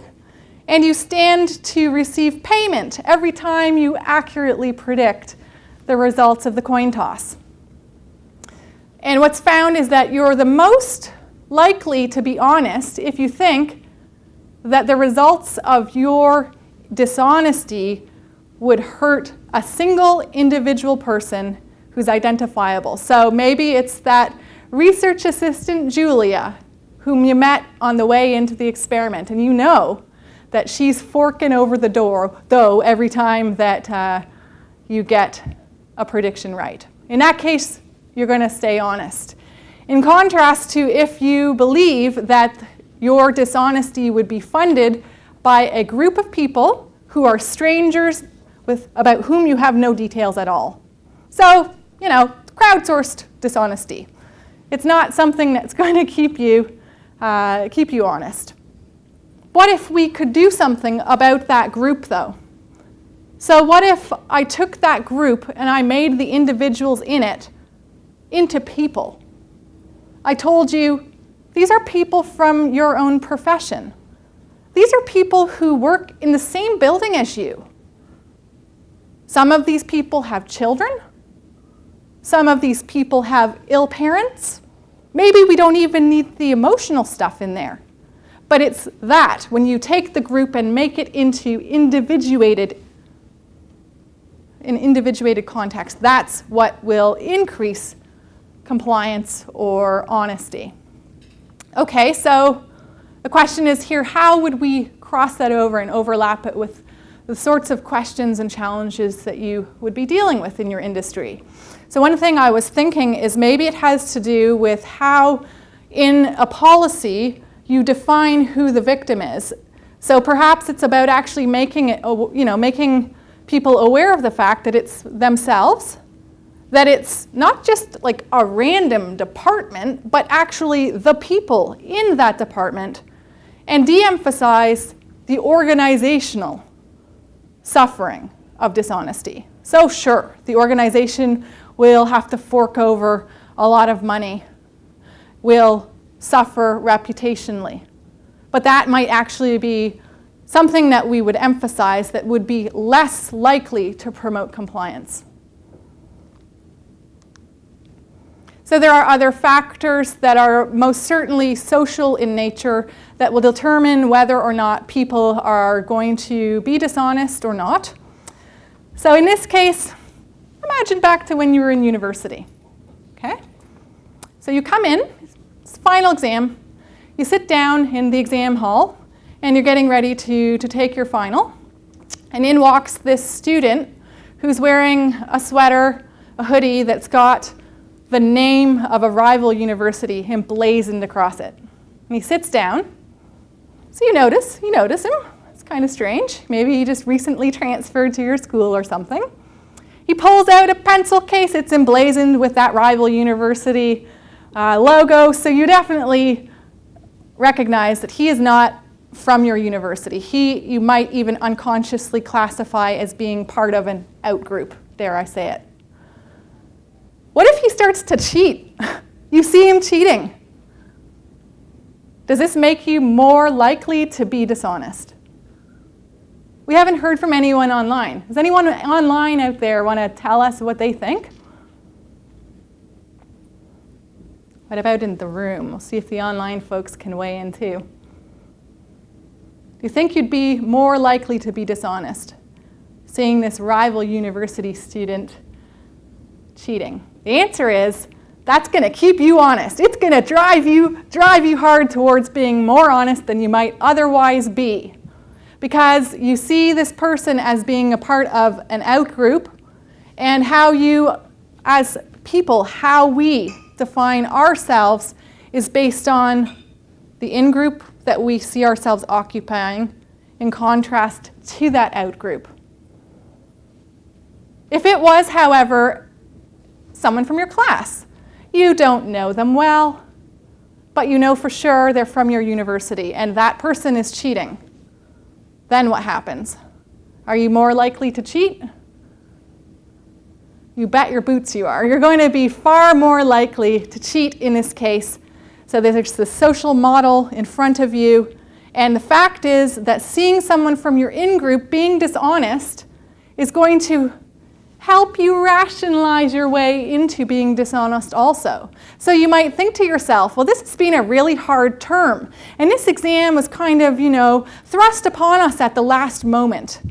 And you stand to receive payment every time you accurately predict the results of the coin toss. And what's found is that you're the most likely to be honest if you think that the results of your dishonesty would hurt a single individual person who's identifiable. So maybe it's that research assistant Julia whom you met on the way into the experiment, and you know that she's forking over the dough every time that you get a prediction right. In that case, you're going to stay honest. In contrast to if you believe that your dishonesty would be funded by a group of people who are strangers about whom you have no details at all. So, crowdsourced dishonesty. It's not something that's going to keep you honest. What if we could do something about that group, though? So what if I took that group and I made the individuals in it into people? I told you, these are people from your own profession. These are people who work in the same building as you. Some of these people have children. Some of these people have ill parents. Maybe we don't even need the emotional stuff in there. But it's that, when you take the group and make it into individuated context, that's what will increase compliance or honesty. Okay, so the question is here, how would we cross that over and overlap it with the sorts of questions and challenges that you would be dealing with in your industry? So one thing I was thinking is maybe it has to do with how in a policy you define who the victim is. So perhaps it's about actually making people aware of the fact that it's themselves, that it's not just like a random department, but actually the people in that department, and de-emphasize the organizational suffering of dishonesty. So sure, the organization will have to fork over a lot of money, will suffer reputationally. But that might actually be something that we would emphasize that would be less likely to promote compliance. So there are other factors that are most certainly social in nature that will determine whether or not people are going to be dishonest or not. So in this case, imagine back to when you were in university. Okay? So you come in, it's the final exam, you sit down in the exam hall, and you're getting ready to take your final. And in walks this student who's wearing a sweater, a hoodie that's got the name of a rival university emblazoned across it. And he sits down. So you notice him. It's kind of strange. Maybe he just recently transferred to your school or something. He pulls out a pencil case. It's emblazoned with that rival university logo. So you definitely recognize that he is not from your university. You might even unconsciously classify as being part of an out-group, dare I say it. What if he starts to cheat? You see him cheating. Does this make you more likely to be dishonest? We haven't heard from anyone online. Does anyone online out there want to tell us what they think? What about in the room? We'll see if the online folks can weigh in too. Do you think you'd be more likely to be dishonest seeing this rival university student cheating? The answer is that's going to keep you honest. It's going to drive you hard towards being more honest than you might otherwise be, because you see this person as being a part of an out-group, and how you, as people, how we define ourselves is based on the in-group that we see ourselves occupying in contrast to that out-group. If it was, however, someone from your class, you don't know them well, but you know for sure they're from your university and that person is cheating, then what happens? Are you more likely to cheat? You bet your boots you are. You're going to be far more likely to cheat in this case. So there's the social model in front of you, and the fact is that seeing someone from your in-group being dishonest is going to help you rationalize your way into being dishonest also. So you might think to yourself, well, this has been a really hard term, and this exam was kind of, thrust upon us at the last moment.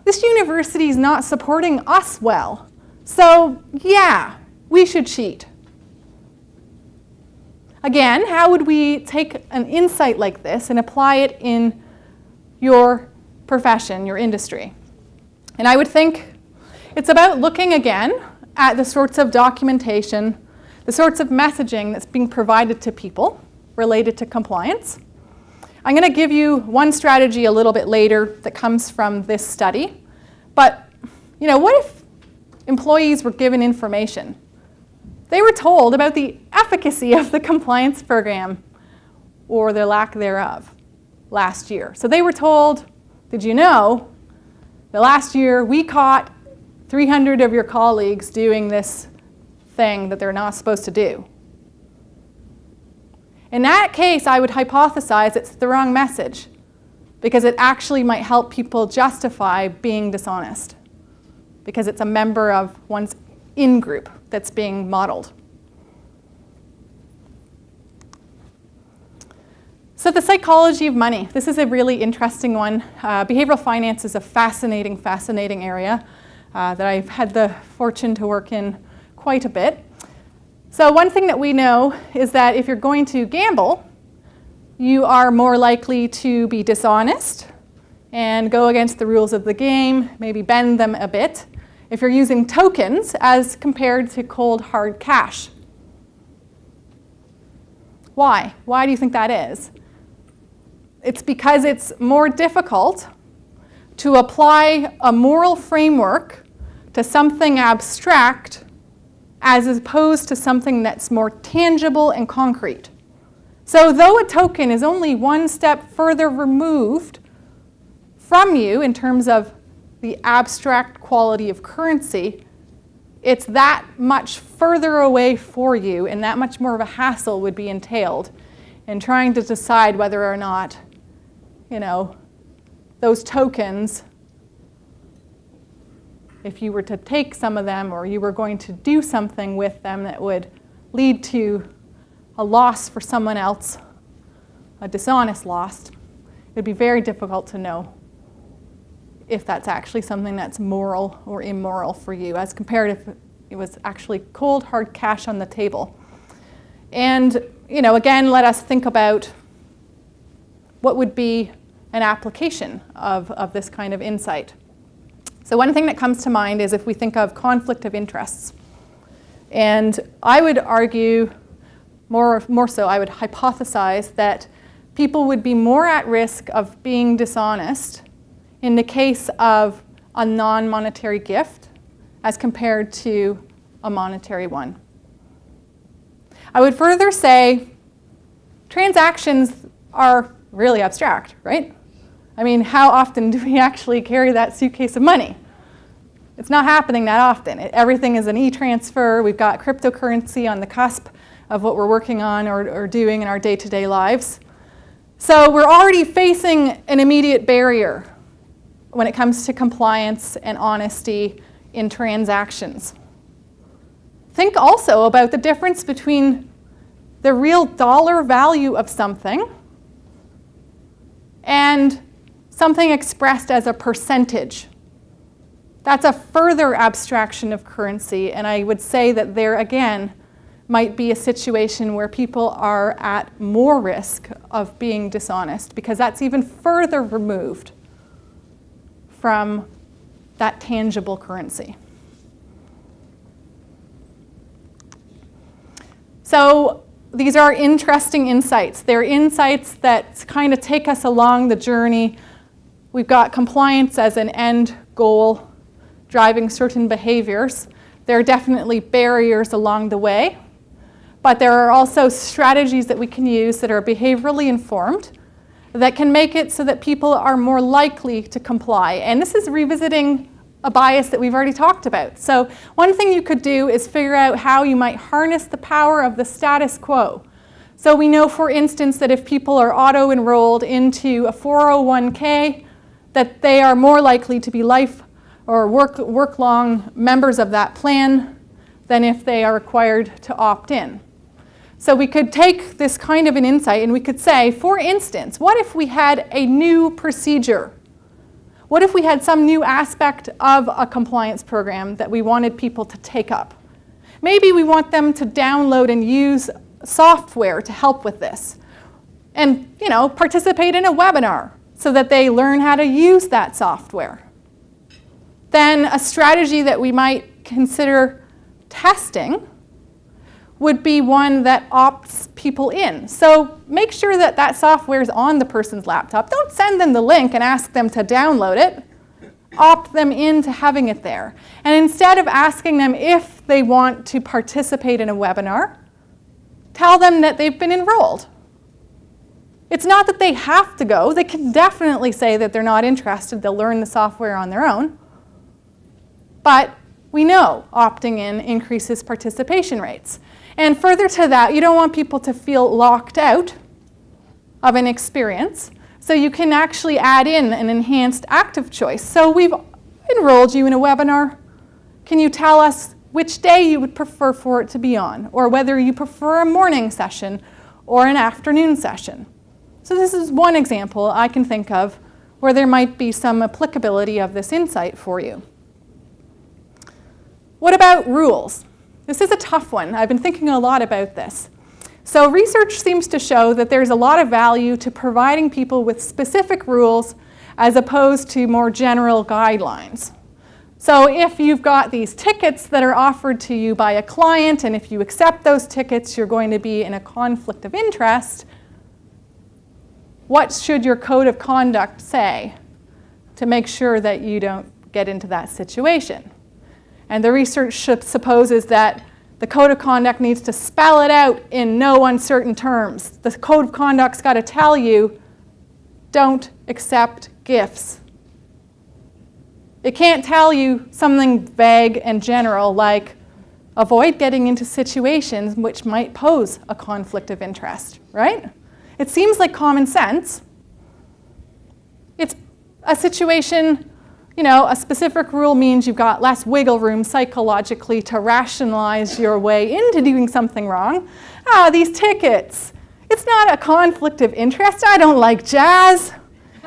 This university is not supporting us well. So yeah, we should cheat. Again, how would we take an insight like this and apply it in your profession, your industry? And I would think it's about looking again at the sorts of documentation, the sorts of messaging that's being provided to people related to compliance. I'm going to give you one strategy a little bit later that comes from this study. But, what if employees were given information They were told about the efficacy of the compliance program, or the lack thereof, last year. So they were told, did you know, that last year we caught 300 of your colleagues doing this thing that they're not supposed to do? In that case, I would hypothesize it's the wrong message, because it actually might help people justify being dishonest, because it's a member of one's in-group that's being modeled. So the psychology of money. This is a really interesting one. Behavioral finance is a fascinating, fascinating area that I've had the fortune to work in quite a bit. So one thing that we know is that if you're going to gamble, you are more likely to be dishonest and go against the rules of the game, maybe bend them a bit, if you're using tokens as compared to cold, hard cash. Why? Why do you think that is? It's because it's more difficult to apply a moral framework to something abstract as opposed to something that's more tangible and concrete. So though a token is only one step further removed from you in terms of the abstract quality of currency, it's that much further away for you, and that much more of a hassle would be entailed in trying to decide whether or not, those tokens, if you were to take some of them or you were going to do something with them that would lead to a loss for someone else, a dishonest loss, it would be very difficult to know if that's actually something that's moral or immoral for you, as compared if it was actually cold, hard cash on the table. And, again, let us think about what would be an application of this kind of insight. So one thing that comes to mind is if we think of conflict of interests. And I would argue, more so, I would hypothesize that people would be more at risk of being dishonest in the case of a non-monetary gift as compared to a monetary one. I would further say transactions are really abstract, right? I mean, how often do we actually carry that suitcase of money? It's not happening that often. Everything is an e-transfer. We've got cryptocurrency on the cusp of what we're working on or doing in our day-to-day lives. So we're already facing an immediate barrier when it comes to compliance and honesty in transactions. Think also about the difference between the real dollar value of something and something expressed as a percentage. That's a further abstraction of currency, and I would say that there again might be a situation where people are at more risk of being dishonest, because that's even further removed from that tangible currency. So these are interesting insights. They're insights that kind of take us along the journey. We've got compliance as an end goal, driving certain behaviors. There are definitely barriers along the way, but there are also strategies that we can use that are behaviorally informed that can make it so that people are more likely to comply. And this is revisiting a bias that we've already talked about. So one thing you could do is figure out how you might harness the power of the status quo. So we know, for instance, that if people are auto-enrolled into a 401k, that they are more likely to be life or work-long members of that plan than if they are required to opt in. So we could take this kind of an insight and we could say, for instance, what if we had a new procedure? What if we had some new aspect of a compliance program that we wanted people to take up? Maybe we want them to download and use software to help with this, and participate in a webinar so that they learn how to use that software. Then a strategy that we might consider testing would be one that opts people in. So make sure that that software is on the person's laptop. Don't send them the link and ask them to download it. opt them into having it there. And instead of asking them if they want to participate in a webinar, tell them that they've been enrolled. It's not that they have to go. They can definitely say that they're not interested. They'll learn the software on their own. But we know opting in increases participation rates. And further to that, you don't want people to feel locked out of an experience. So you can actually add in an enhanced active choice. So we've enrolled you in a webinar. Can you tell us which day you would prefer for it to be on, or whether you prefer a morning session or an afternoon session? So this is one example I can think of where there might be some applicability of this insight for you. What about rules? This is a tough one. I've been thinking a lot about this. So research seems to show that there's a lot of value to providing people with specific rules as opposed to more general guidelines. So if you've got these tickets that are offered to you by a client, and if you accept those tickets, you're going to be in a conflict of interest, what should your code of conduct say to make sure that you don't get into that situation? And the research supposes that the code of conduct needs to spell it out in no uncertain terms. The code of conduct's got to tell you, don't accept gifts. It can't tell you something vague and general like, avoid getting into situations which might pose a conflict of interest, right? It seems like common sense. It's a situation, you know, a specific rule means you've got less wiggle room psychologically to rationalize your way into doing something wrong. These tickets. It's not a conflict of interest. I don't like jazz.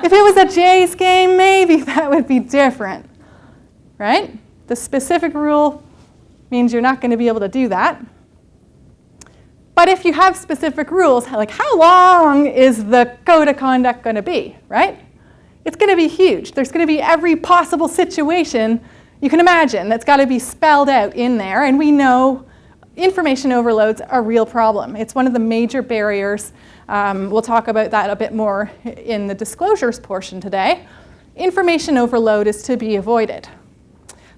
If it was a Jays game, maybe that would be different, right? The specific rule means you're not going to be able to do that. But if you have specific rules, like how long is the code of conduct going to be, right? It's going to be huge. There's going to be every possible situation you can imagine that's got to be spelled out in there. And we know information overload's a real problem. It's one of the major barriers. We'll talk about that a bit more in the disclosures portion today. Information overload is to be avoided.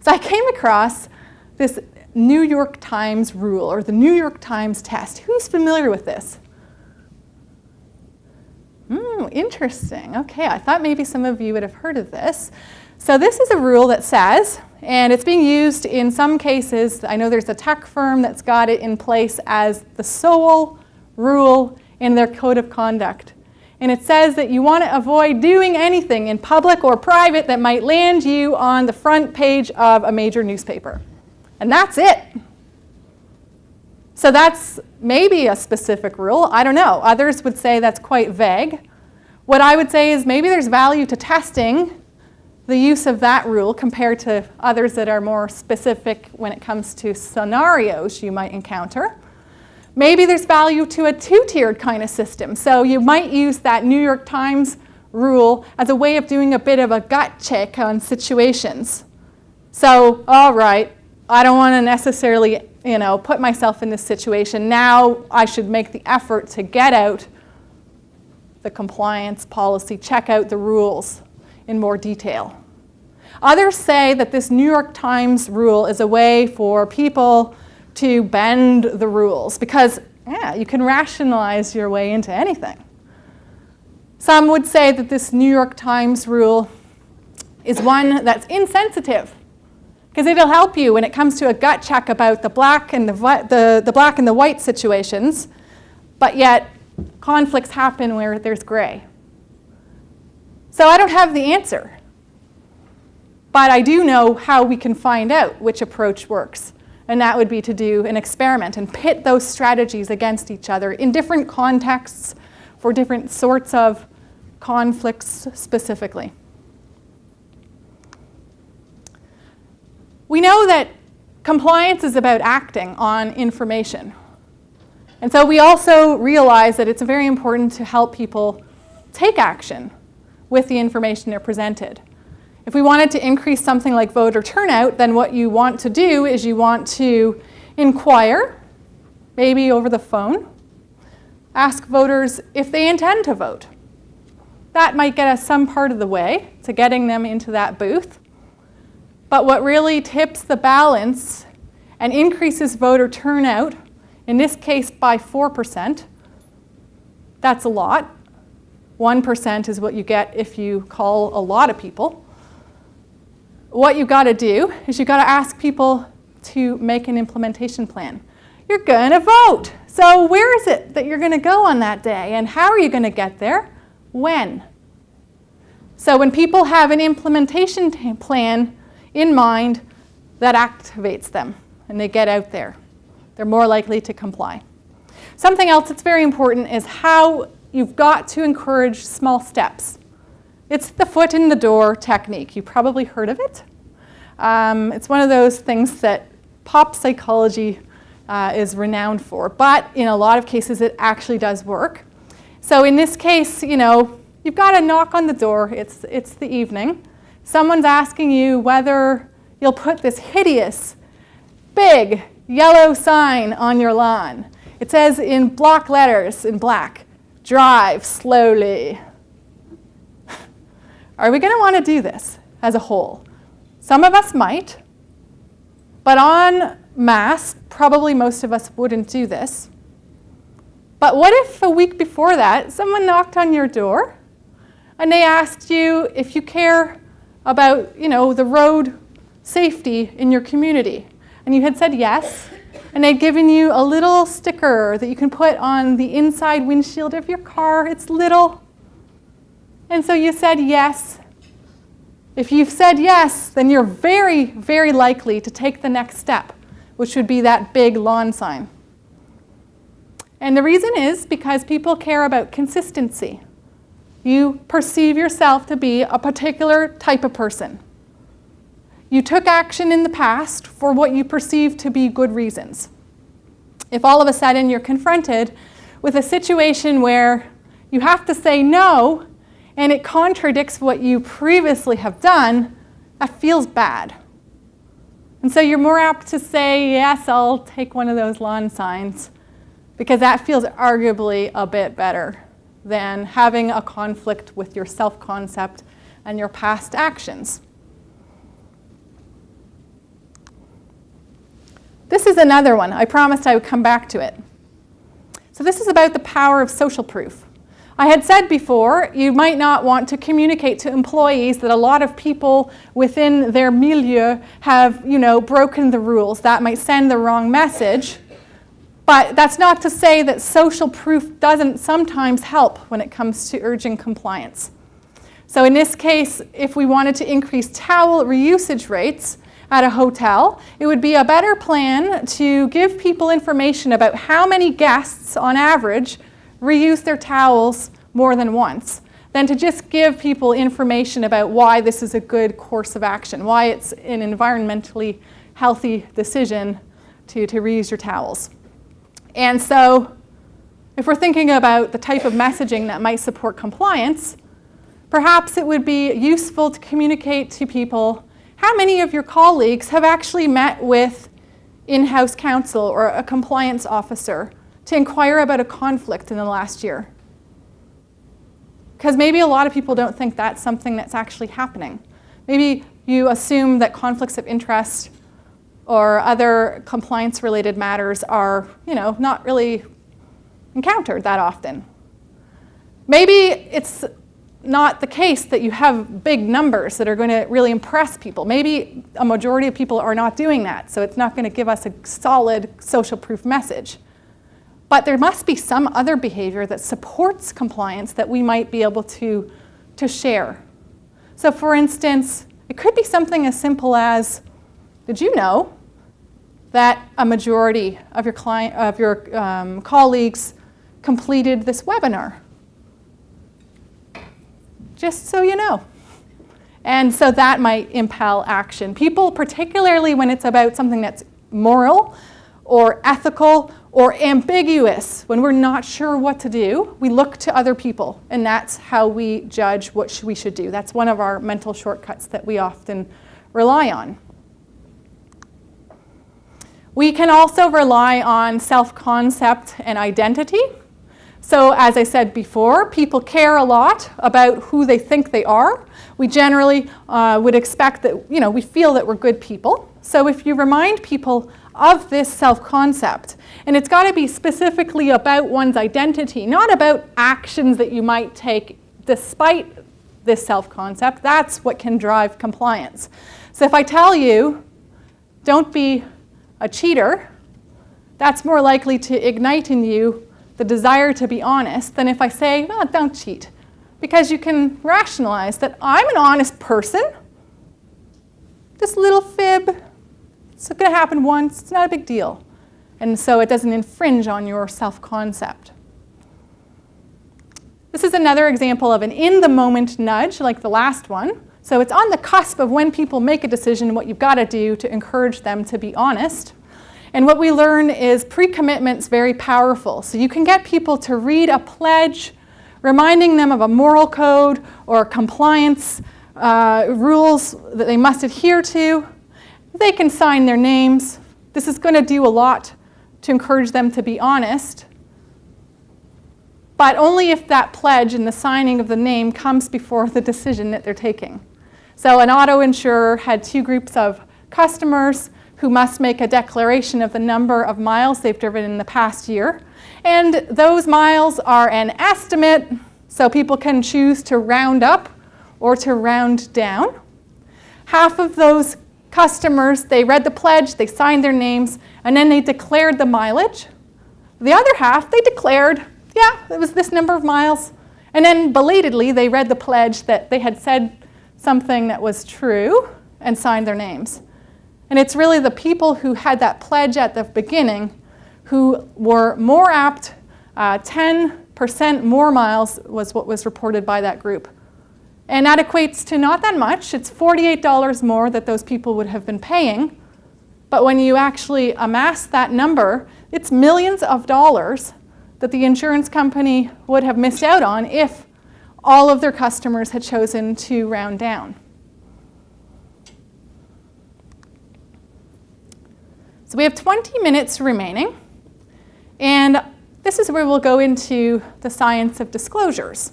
So I came across this New York Times rule, or the New York Times test. Who's familiar with this? Interesting. Okay, I thought maybe some of you would have heard of this. So this is a rule that says, and it's being used in some cases, I know there's a tech firm that's got it in place as the sole rule in their code of conduct. And it says that you want to avoid doing anything in public or private that might land you on the front page of a major newspaper. And that's it. So that's maybe a specific rule. I don't know. Others would say that's quite vague. What I would say is maybe there's value to testing the use of that rule compared to others that are more specific when it comes to scenarios you might encounter. Maybe there's value to a two-tiered kind of system. So you might use that New York Times rule as a way of doing a bit of a gut check on situations. So, all right, I don't want to necessarily, put myself in this situation. Now I should make the effort to get out the compliance policy, check out the rules in more detail. Others say that this New York Times rule is a way for people to bend the rules because, you can rationalize your way into anything. Some would say that this New York Times rule is one that's insensitive because it'll help you when it comes to a gut check about the black and the black and the white situations, but yet conflicts happen where there's gray. So I don't have the answer, but I do know how we can find out which approach works, and that would be to do an experiment and pit those strategies against each other in different contexts for different sorts of conflicts specifically. We know that compliance is about acting on information. And so we also realize that it's very important to help people take action with the information they're presented. If we wanted to increase something like voter turnout, then what you want to do is you want to inquire, maybe over the phone, ask voters if they intend to vote. That might get us some part of the way to getting them into that booth. But what really tips the balance and increases voter turnout, in this case by 4%, that's a lot. 1% is what you get if you call a lot of people. What you've got to do is you've got to ask people to make an implementation plan. You're going to vote. So where is it that you're going to go on that day? And how are you going to get there? When? So when people have an implementation plan in mind, that activates them and they get out there. They're more likely to comply. Something else that's very important is how you've got to encourage small steps. It's the foot in the door technique. You've probably heard of it. It's one of those things that pop psychology is renowned for, but in a lot of cases it actually does work. So in this case, you've got to knock on the door. It's the evening. Someone's asking you whether you'll put this hideous, big, yellow sign on your lawn. It says in block letters, in black, "Drive slowly." Are we going to want to do this as a whole? Some of us might, but en masse, probably most of us wouldn't do this. But what if a week before that, someone knocked on your door and they asked you if you care about, the road safety in your community? And you had said yes, and they'd given you a little sticker that you can put on the inside windshield of your car. It's little. And so you said yes. If you've said yes, then you're very, very likely to take the next step, which would be that big lawn sign. And the reason is because people care about consistency. You perceive yourself to be a particular type of person. You took action in the past for what you perceive to be good reasons. If all of a sudden you're confronted with a situation where you have to say no and it contradicts what you previously have done, that feels bad. And so you're more apt to say, yes, I'll take one of those lawn signs, because that feels arguably a bit better than having a conflict with your self-concept and your past actions. This is another one. I promised I would come back to it. So this is about the power of social proof. I had said before, you might not want to communicate to employees that a lot of people within their milieu have, broken the rules. That might send the wrong message. But that's not to say that social proof doesn't sometimes help when it comes to urging compliance. So in this case, if we wanted to increase towel reusage rates at a hotel, it would be a better plan to give people information about how many guests on average reuse their towels more than once, than to just give people information about why this is a good course of action, why it's an environmentally healthy decision to reuse your towels. And so if we're thinking about the type of messaging that might support compliance, perhaps it would be useful to communicate to people how many of your colleagues have actually met with in-house counsel or a compliance officer to inquire about a conflict in the last year. Because maybe a lot of people don't think that's something that's actually happening. Maybe you assume that conflicts of interest or other compliance-related matters are, not really encountered that often. Maybe it's not the case that you have big numbers that are going to really impress people. Maybe a majority of people are not doing that, so it's not going to give us a solid social proof message. But there must be some other behavior that supports compliance that we might be able to share. So for instance, it could be something as simple as, did you know that a majority of your colleagues completed this webinar? Just so you know. And so that might impel action. People, particularly when it's about something that's moral or ethical or ambiguous, when we're not sure what to do, we look to other people, and that's how we judge what we should do. That's one of our mental shortcuts that we often rely on. We can also rely on self-concept and identity. So as I said before, people care a lot about who they think they are. We generally would expect that, we feel that we're good people. So if you remind people of this self-concept, and it's got to be specifically about one's identity, not about actions that you might take despite this self-concept, that's what can drive compliance. So if I tell you, don't be a cheater, that's more likely to ignite in you the desire to be honest than if I say, well, don't cheat. Because you can rationalize that I'm an honest person. This little fib, it's going to happen once, it's not a big deal. And so it doesn't infringe on your self-concept. This is another example of an in-the-moment nudge, like the last one. So it's on the cusp of when people make a decision, what you've got to do to encourage them to be honest. And what we learn is pre-commitment's very powerful. So you can get people to read a pledge, reminding them of a moral code or compliance rules that they must adhere to. They can sign their names. This is going to do a lot to encourage them to be honest, but only if that pledge and the signing of the name comes before the decision that they're taking. So an auto insurer had two groups of customers who must make a declaration of the number of miles they've driven in the past year. And those miles are an estimate, so people can choose to round up or to round down. Half of those customers, they read the pledge, they signed their names, and then they declared the mileage. The other half, they declared, yeah, it was this number of miles. And then belatedly, they read the pledge that they had said something that was true and signed their names. And it's really the people who had that pledge at the beginning who were more apt, 10% more miles was what was reported by that group. And that equates to not that much. It's $48 more that those people would have been paying. But when you actually amass that number, it's millions of dollars that the insurance company would have missed out on if all of their customers had chosen to round down. So we have 20 minutes remaining, and this is where we'll go into the science of disclosures.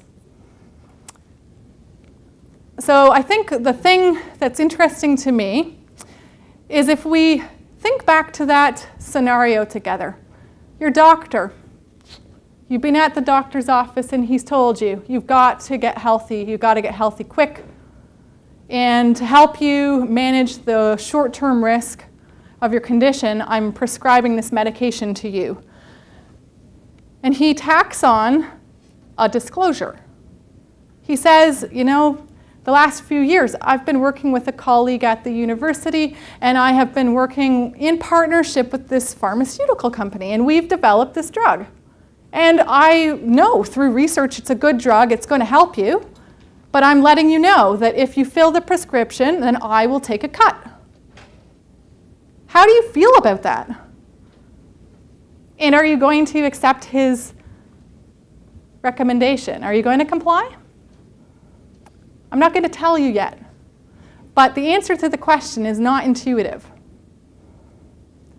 So I think the thing that's interesting to me is if we think back to that scenario together. Your doctor, you've been at the doctor's office and he's told you, you've got to get healthy, you've got to get healthy quick. And to help you manage the short-term risk of your condition, I'm prescribing this medication to you. And he tacks on a disclosure. He says, the last few years, I've been working with a colleague at the university, and I have been working in partnership with this pharmaceutical company, and we've developed this drug. And I know through research it's a good drug, it's going to help you, but I'm letting you know that if you fill the prescription, then I will take a cut. How do you feel about that? And are you going to accept his recommendation? Are you going to comply? I'm not going to tell you yet, but the answer to the question is not intuitive.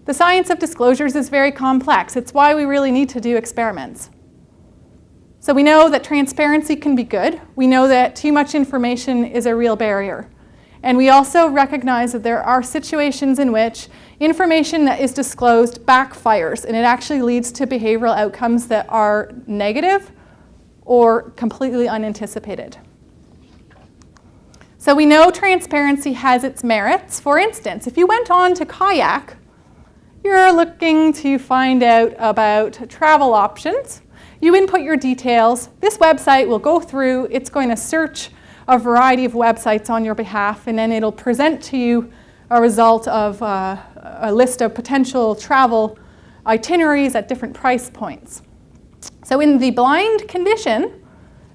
The science of disclosures is very complex. It's why we really need to do experiments. So we know that transparency can be good. We know that too much information is a real barrier. And we also recognize that there are situations in which information that is disclosed backfires, and it actually leads to behavioral outcomes that are negative or completely unanticipated. So we know transparency has its merits. For instance, if you went on to Kayak, you're looking to find out about travel options. You input your details. This website will go through. It's going to search a variety of websites on your behalf, and then it'll present to you a result of a list of potential travel itineraries at different price points. So in the blind condition,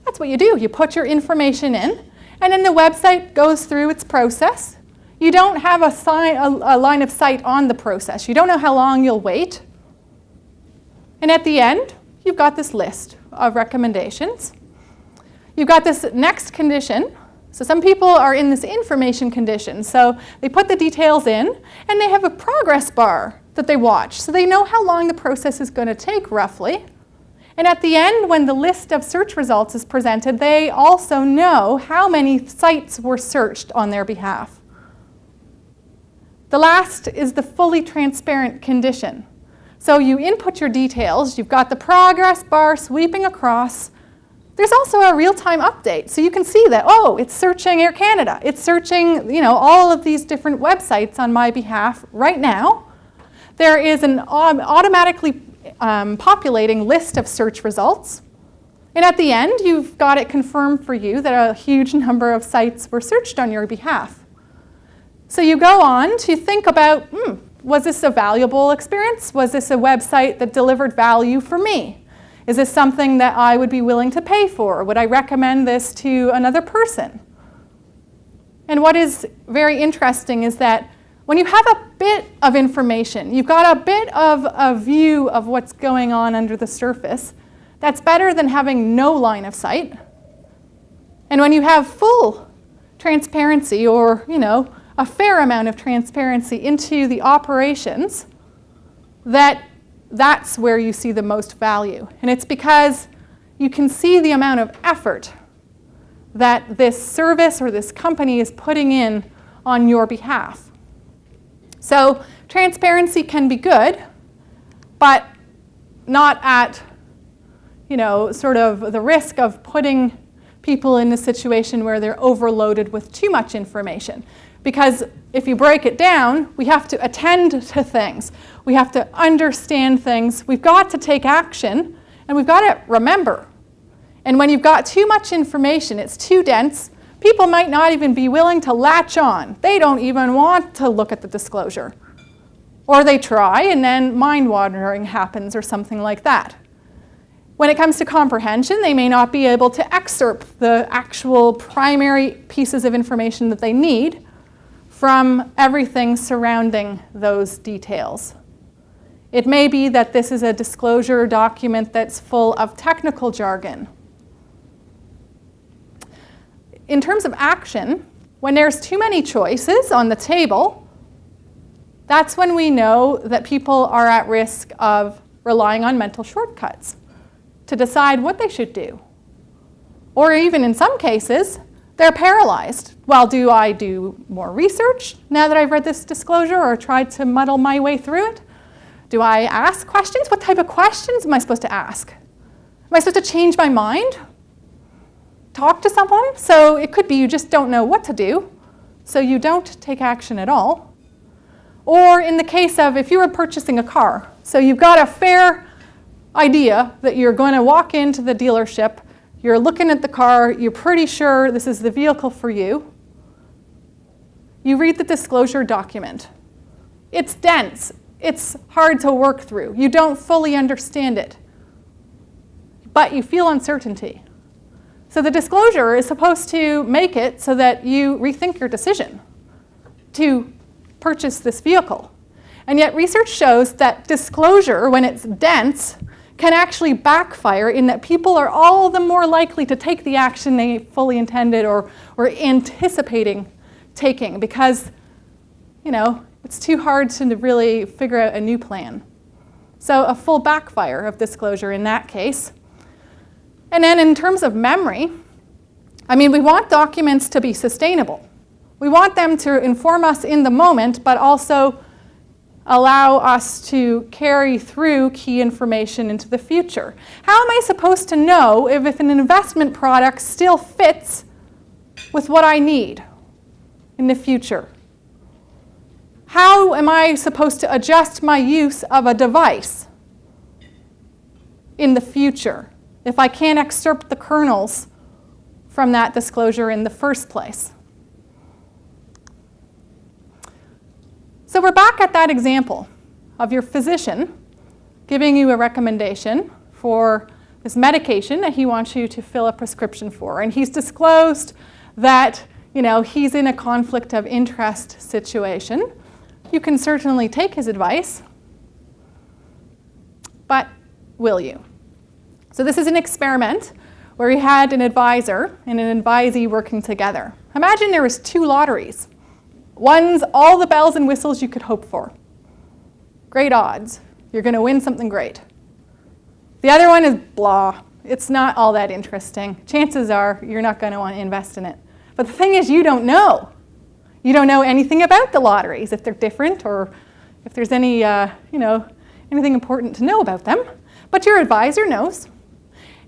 that's what you do. You put your information in, and then the website goes through its process. You don't have a line of sight on the process. You don't know how long you'll wait. And at the end, you've got this list of recommendations. You've got this next condition. So some people are in this information condition. So they put the details in, and they have a progress bar that they watch. So they know how long the process is going to take, roughly. And at the end, when the list of search results is presented, they also know how many sites were searched on their behalf. The last is the fully transparent condition. So you input your details, you've got the progress bar sweeping across. There's also a real-time update, so you can see that, oh, it's searching Air Canada. It's searching, all of these different websites on my behalf right now. There is an automatically populating list of search results. And at the end, you've got it confirmed for you that a huge number of sites were searched on your behalf. So you go on to think about, was this a valuable experience? Was this a website that delivered value for me? Is this something that I would be willing to pay for? Would I recommend this to another person? And what is very interesting is that when you have a bit of information, you've got a bit of a view of what's going on under the surface, that's better than having no line of sight. And when you have full transparency or, a fair amount of transparency into the operations, that's where you see the most value. And it's because you can see the amount of effort that this service or this company is putting in on your behalf. So transparency can be good, but not at, sort of the risk of putting people in a situation where they're overloaded with too much information. Because if you break it down, we have to attend to things. We have to understand things. We've got to take action, and we've got to remember. And when you've got too much information, it's too dense, people might not even be willing to latch on. They don't even want to look at the disclosure. Or they try, and then mind-wandering happens or something like that. When it comes to comprehension, they may not be able to excerpt the actual primary pieces of information that they need from everything surrounding those details. It may be that this is a disclosure document that's full of technical jargon. In terms of action, when there's too many choices on the table, that's when we know that people are at risk of relying on mental shortcuts to decide what they should do. Or even in some cases, they're paralyzed. Well, do I do more research now that I've read this disclosure or try to muddle my way through it? Do I ask questions? What type of questions am I supposed to ask? Am I supposed to change my mind? Talk to someone? So it could be you just don't know what to do, so you don't take action at all. Or in the case of if you were purchasing a car, so you've got a fair idea that you're going to walk into the dealership, you're looking at the car, you're pretty sure this is the vehicle for you. You read the disclosure document. It's dense. It's hard to work through. You don't fully understand it, but you feel uncertainty. So the disclosure is supposed to make it so that you rethink your decision to purchase this vehicle. And yet research shows that disclosure, when it's dense, can actually backfire in that people are all the more likely to take the action they fully intended or were anticipating taking because, it's too hard to really figure out a new plan. So a full backfire of disclosure in that case. And then in terms of memory, we want documents to be sustainable. We want them to inform us in the moment, but also allow us to carry through key information into the future. How am I supposed to know if an investment product still fits with what I need in the future? How am I supposed to adjust my use of a device in the future if I can't excerpt the kernels from that disclosure in the first place? So we're back at that example of your physician giving you a recommendation for this medication that he wants you to fill a prescription for. And he's disclosed that, he's in a conflict of interest situation. You can certainly take his advice, but will you? So this is an experiment where he had an advisor and an advisee working together. Imagine there was 2 lotteries. One's all the bells and whistles you could hope for. Great odds. You're going to win something great. The other one is blah. It's not all that interesting. Chances are you're not going to want to invest in it. But the thing is, you don't know. You don't know anything about the lotteries, if they're different or if there's any, anything important to know about them. But your advisor knows.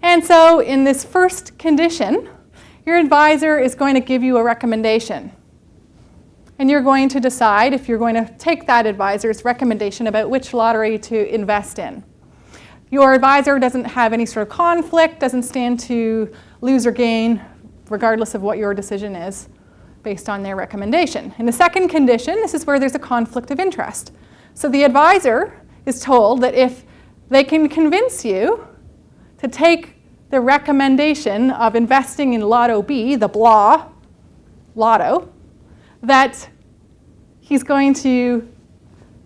And so in this first condition, your advisor is going to give you a recommendation. And you're going to decide if you're going to take that advisor's recommendation about which lottery to invest in. Your advisor doesn't have any sort of conflict, doesn't stand to lose or gain, regardless of what your decision is, based on their recommendation. In the second condition, this is where there's a conflict of interest. So the advisor is told that if they can convince you to take the recommendation of investing in Lotto B, the blah lotto, that he's going to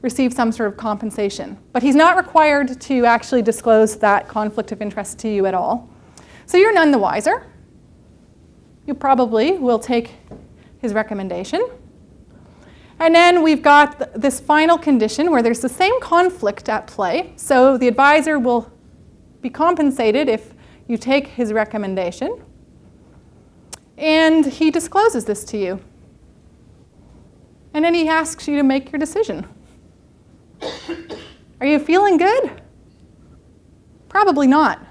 receive some sort of compensation. But he's not required to actually disclose that conflict of interest to you at all. So you're none the wiser. You probably will take his recommendation. And then we've got this final condition where there's the same conflict at play. So the advisor will be compensated if you take his recommendation. And he discloses this to you. And then he asks you to make your decision. Are you feeling good? Probably not.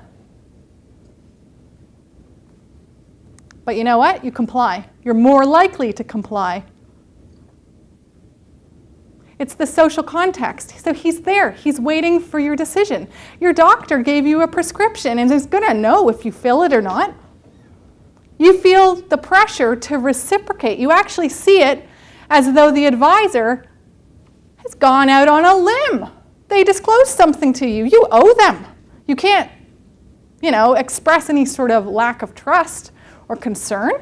But you know what? You comply. You're more likely to comply. It's the social context. So he's there. He's waiting for your decision. Your doctor gave you a prescription and is going to know if you fill it or not. You feel the pressure to reciprocate. You actually see it as though the advisor has gone out on a limb. They disclose something to you. You owe them. You can't, express any sort of lack of trust or concern.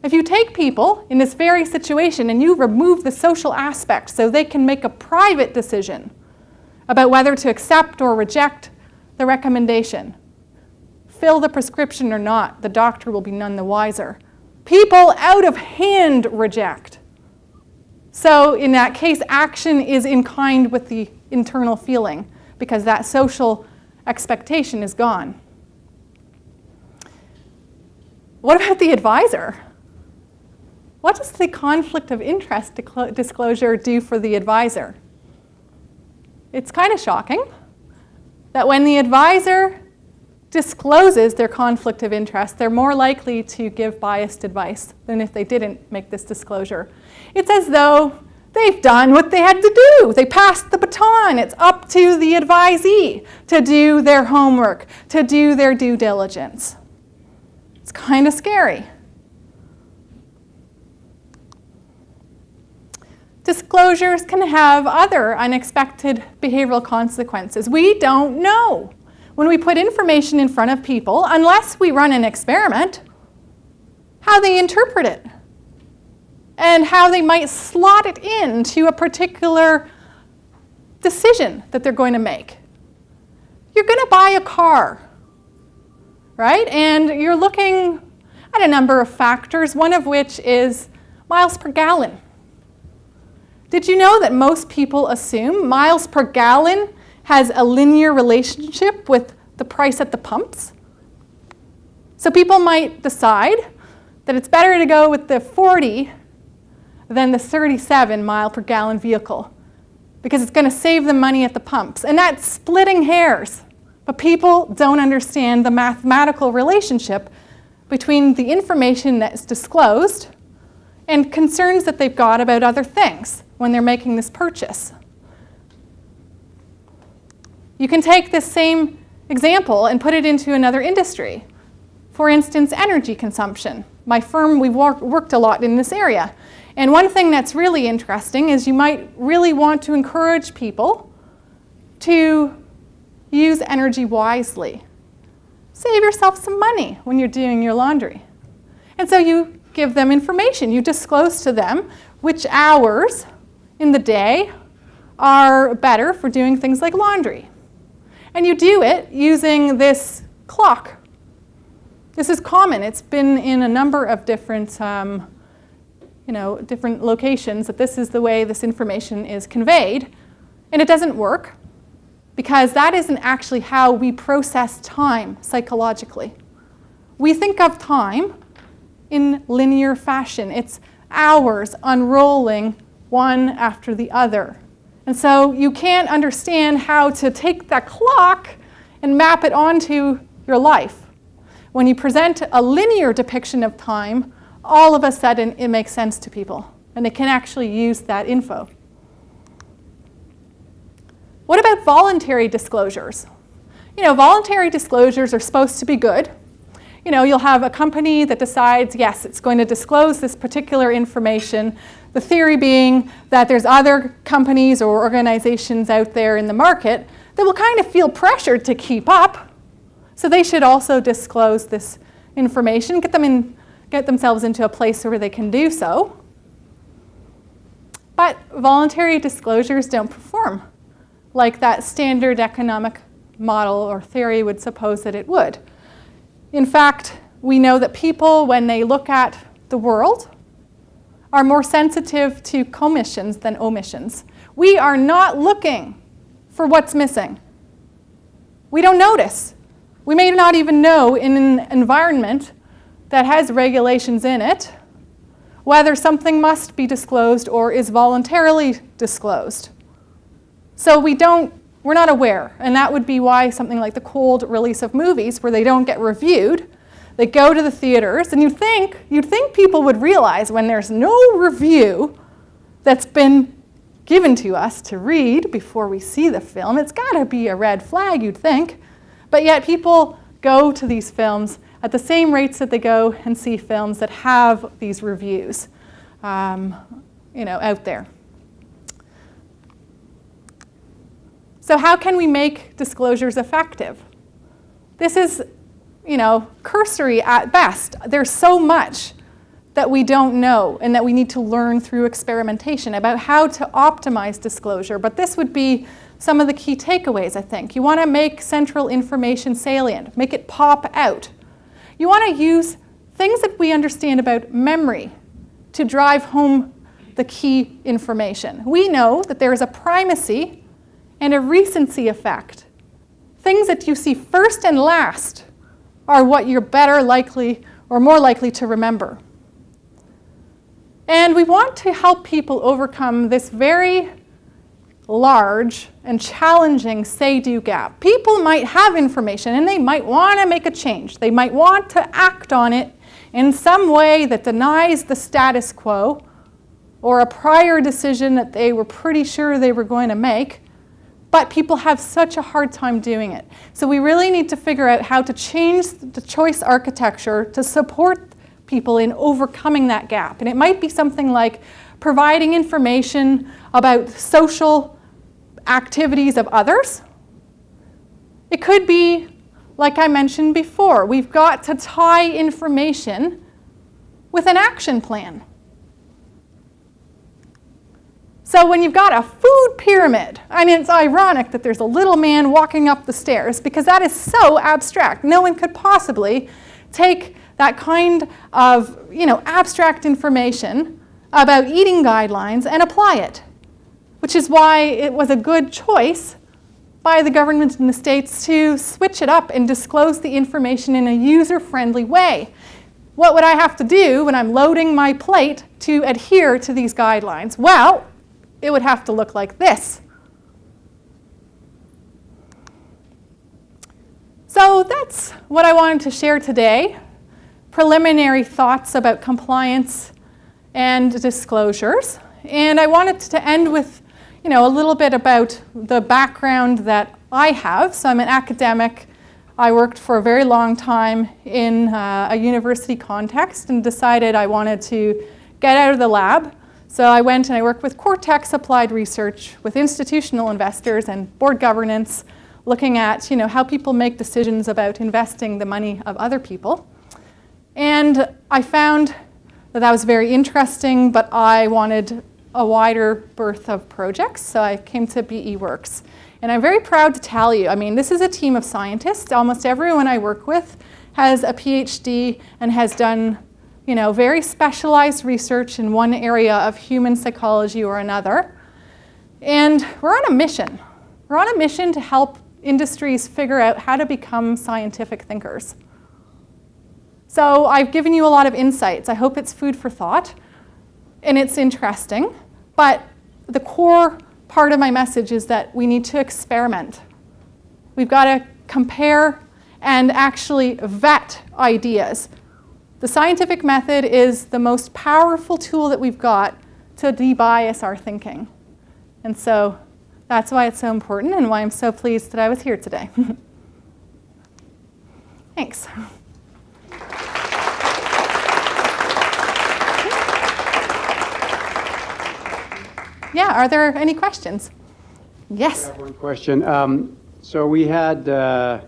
If you take people in this very situation and you remove the social aspect so they can make a private decision about whether to accept or reject the recommendation, fill the prescription or not, the doctor will be none the wiser. People out of hand reject. So in that case, action is in kind with the internal feeling because that social expectation is gone. What about the advisor? What does the conflict of interest disclosure do for the advisor? It's kind of shocking that when the advisor discloses their conflict of interest, they're more likely to give biased advice than if they didn't make this disclosure. It's as though they've done what they had to do. They passed the baton. It's up to the advisee to do their homework, to do their due diligence. It's kind of scary. Disclosures can have other unexpected behavioral consequences. We don't know. When we put information in front of people, unless we run an experiment, how they interpret it and how they might slot it into a particular decision that they're going to make. You're going to buy a car, right? And you're looking at a number of factors, one of which is miles per gallon. Did you know that most people assume miles per gallon has a linear relationship with the price at the pumps? So people might decide that it's better to go with the 40 than the 37 mile per gallon vehicle because it's going to save them money at the pumps. And that's splitting hairs. But people don't understand the mathematical relationship between the information that's disclosed and concerns that they've got about other things when they're making this purchase. You can take this same example and put it into another industry. For instance, energy consumption. My firm, we've worked a lot in this area. And one thing that's really interesting is you might really want to encourage people to use energy wisely. Save yourself some money when you're doing your laundry. And so you give them information. You disclose to them which hours in the day are better for doing things like laundry. And you do it using this clock. This is common. It's been in a number of different, different locations that this is the way this information is conveyed. And it doesn't work. because that isn't actually how we process time psychologically. We think of time in linear fashion. It's hours unrolling one after the other. And so you can't understand how to take that clock and map it onto your life. When you present a linear depiction of time, all of a sudden it makes sense to people, and they can actually use that info. What about voluntary disclosures? Voluntary disclosures are supposed to be good. You'll have a company that decides, yes, it's going to disclose this particular information. The theory being that there's other companies or organizations out there in the market that will kind of feel pressured to keep up. So they should also disclose this information, get themselves into a place where they can do so. But voluntary disclosures don't perform like that standard economic model or theory would suppose that it would. In fact, we know that people, when they look at the world, are more sensitive to commissions than omissions. We are not looking for what's missing. We don't notice. We may not even know in an environment that has regulations in it whether something must be disclosed or is voluntarily disclosed. So we're not aware, and that would be why something like the cold release of movies, where they don't get reviewed, they go to the theaters, and you'd think people would realize when there's no review that's been given to us to read before we see the film, it's got to be a red flag, you'd think. But yet people go to these films at the same rates that they go and see films that have these reviews, out there. So how can we make disclosures effective? This is, cursory at best. There's so much that we don't know and that we need to learn through experimentation about how to optimize disclosure. But this would be some of the key takeaways, I think. You want to make central information salient, make it pop out. You want to use things that we understand about memory to drive home the key information. We know that there is a primacy and a recency effect. Things that you see first and last are what you're better likely or more likely to remember. And we want to help people overcome this very large and challenging say-do gap. People might have information and they might want to make a change. They might want to act on it in some way that denies the status quo or a prior decision that they were pretty sure they were going to make. But people have such a hard time doing it. So we really need to figure out how to change the choice architecture to support people in overcoming that gap. And it might be something like providing information about social activities of others. It could be, like I mentioned before, we've got to tie information with an action plan. So when you've got a food pyramid, and it's ironic that there's a little man walking up the stairs because that is so abstract. No one could possibly take that kind of abstract information about eating guidelines and apply it, which is why it was a good choice by the government in the States to switch it up and disclose the information in a user-friendly way. What would I have to do when I'm loading my plate to adhere to these guidelines? Well, it would have to look like this. So that's what I wanted to share today. Preliminary thoughts about compliance and disclosures. And I wanted to end with a little bit about the background that I have. So I'm an academic. I worked for a very long time in a university context and decided I wanted to get out of the lab. So I went and I worked with Cortex Applied Research with institutional investors and board governance, looking at how people make decisions about investing the money of other people. And I found that was very interesting, but I wanted a wider berth of projects, so I came to BE Works. And I'm very proud to tell you, this is a team of scientists. Almost everyone I work with has a PhD and has done very specialized research in one area of human psychology or another. And we're on a mission. We're on a mission to help industries figure out how to become scientific thinkers. So I've given you a lot of insights. I hope it's food for thought, and it's interesting. But the core part of my message is that we need to experiment. We've got to compare and actually vet ideas. The scientific method is the most powerful tool that we've got to debias our thinking. And so that's why it's so important and why I'm so pleased that I was here today. Thanks. Yeah, are there any questions? Yes. I have one question. So we had a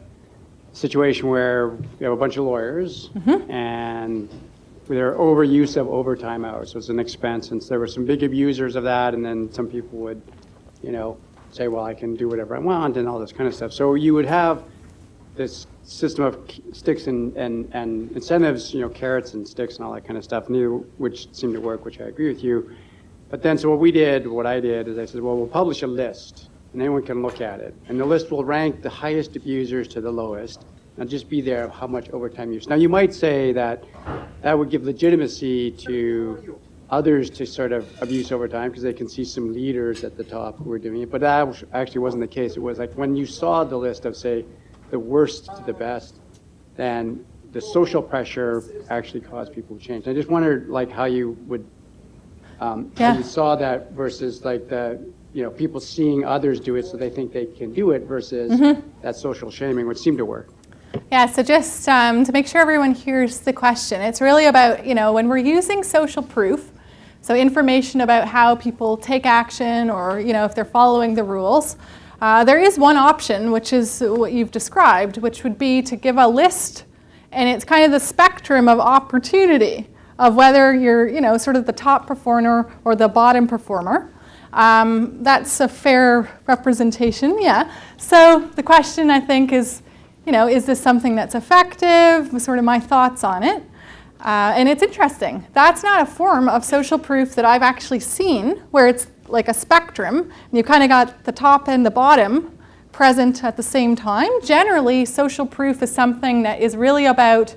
situation where we have a bunch of lawyers and there are overuse of overtime hours. So it's an expense, and so there were some big abusers of that, and then some people would, say, well, I can do whatever I want and all this kind of stuff. So you would have this system of sticks and incentives, carrots and sticks and all that kind of stuff, which seemed to work, which I agree with you. But then, so what I did is I said, well, we'll publish a list, and anyone can look at it. And the list will rank the highest abusers to the lowest, and just be there of how much overtime use. Now, you might say that that would give legitimacy to others to sort of abuse overtime because they can see some leaders at the top who are doing it. But that actually wasn't the case. It was like when you saw the list of, say, the worst to the best, then the social pressure actually caused people to change. I just wondered, how you would, how you saw that versus people seeing others do it so they think they can do it versus that social shaming, which seemed to work. Yeah, so just to make sure everyone hears the question, it's really about, when we're using social proof, so information about how people take action or, if they're following the rules, there is one option, which is what you've described, which would be to give a list, and it's kind of the spectrum of opportunity of whether you're, sort of the top performer or the bottom performer. That's a fair representation, yeah. So the question, I think, is, is this something that's effective? Sort of my thoughts on it. And it's interesting. That's not a form of social proof that I've actually seen where it's like a spectrum, and you've kind of got the top and the bottom present at the same time. Generally, social proof is something that is really about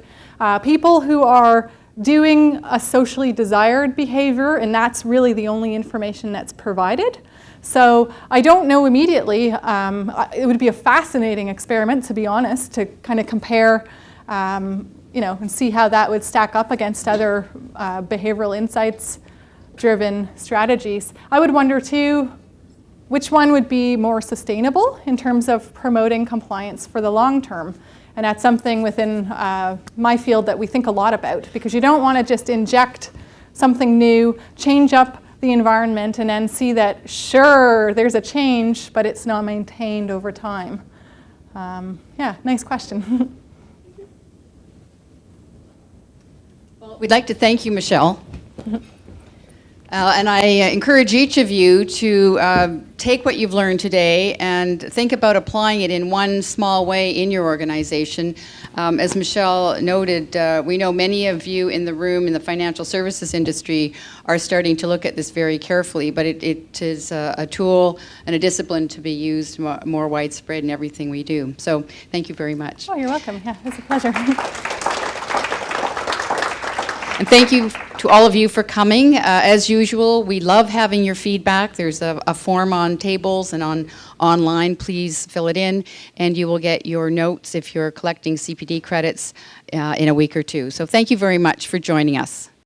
people who are doing a socially desired behavior, and that's really the only information that's provided. So I don't know immediately. It would be a fascinating experiment, to be honest, to kind of compare, and see how that would stack up against other behavioral insights driven strategies. I would wonder too, which one would be more sustainable in terms of promoting compliance for the long term? And that's something within my field that we think a lot about, because you don't want to just inject something new, change up the environment, and then see that, sure, there's a change, but it's not maintained over time. Yeah, nice question. Well, we'd like to thank you, Michelle. And I encourage each of you to take what you've learned today and think about applying it in one small way in your organization. As Michelle noted, we know many of you in the room in the financial services industry are starting to look at this very carefully, but it is a tool and a discipline to be used more widespread in everything we do. So thank you very much. Oh, you're welcome. Yeah, it's a pleasure. And thank you to all of you for coming. As usual, we love having your feedback. There's a form on tables and online. Please fill it in, and you will get your notes if you're collecting CPD credits in a week or two. So thank you very much for joining us.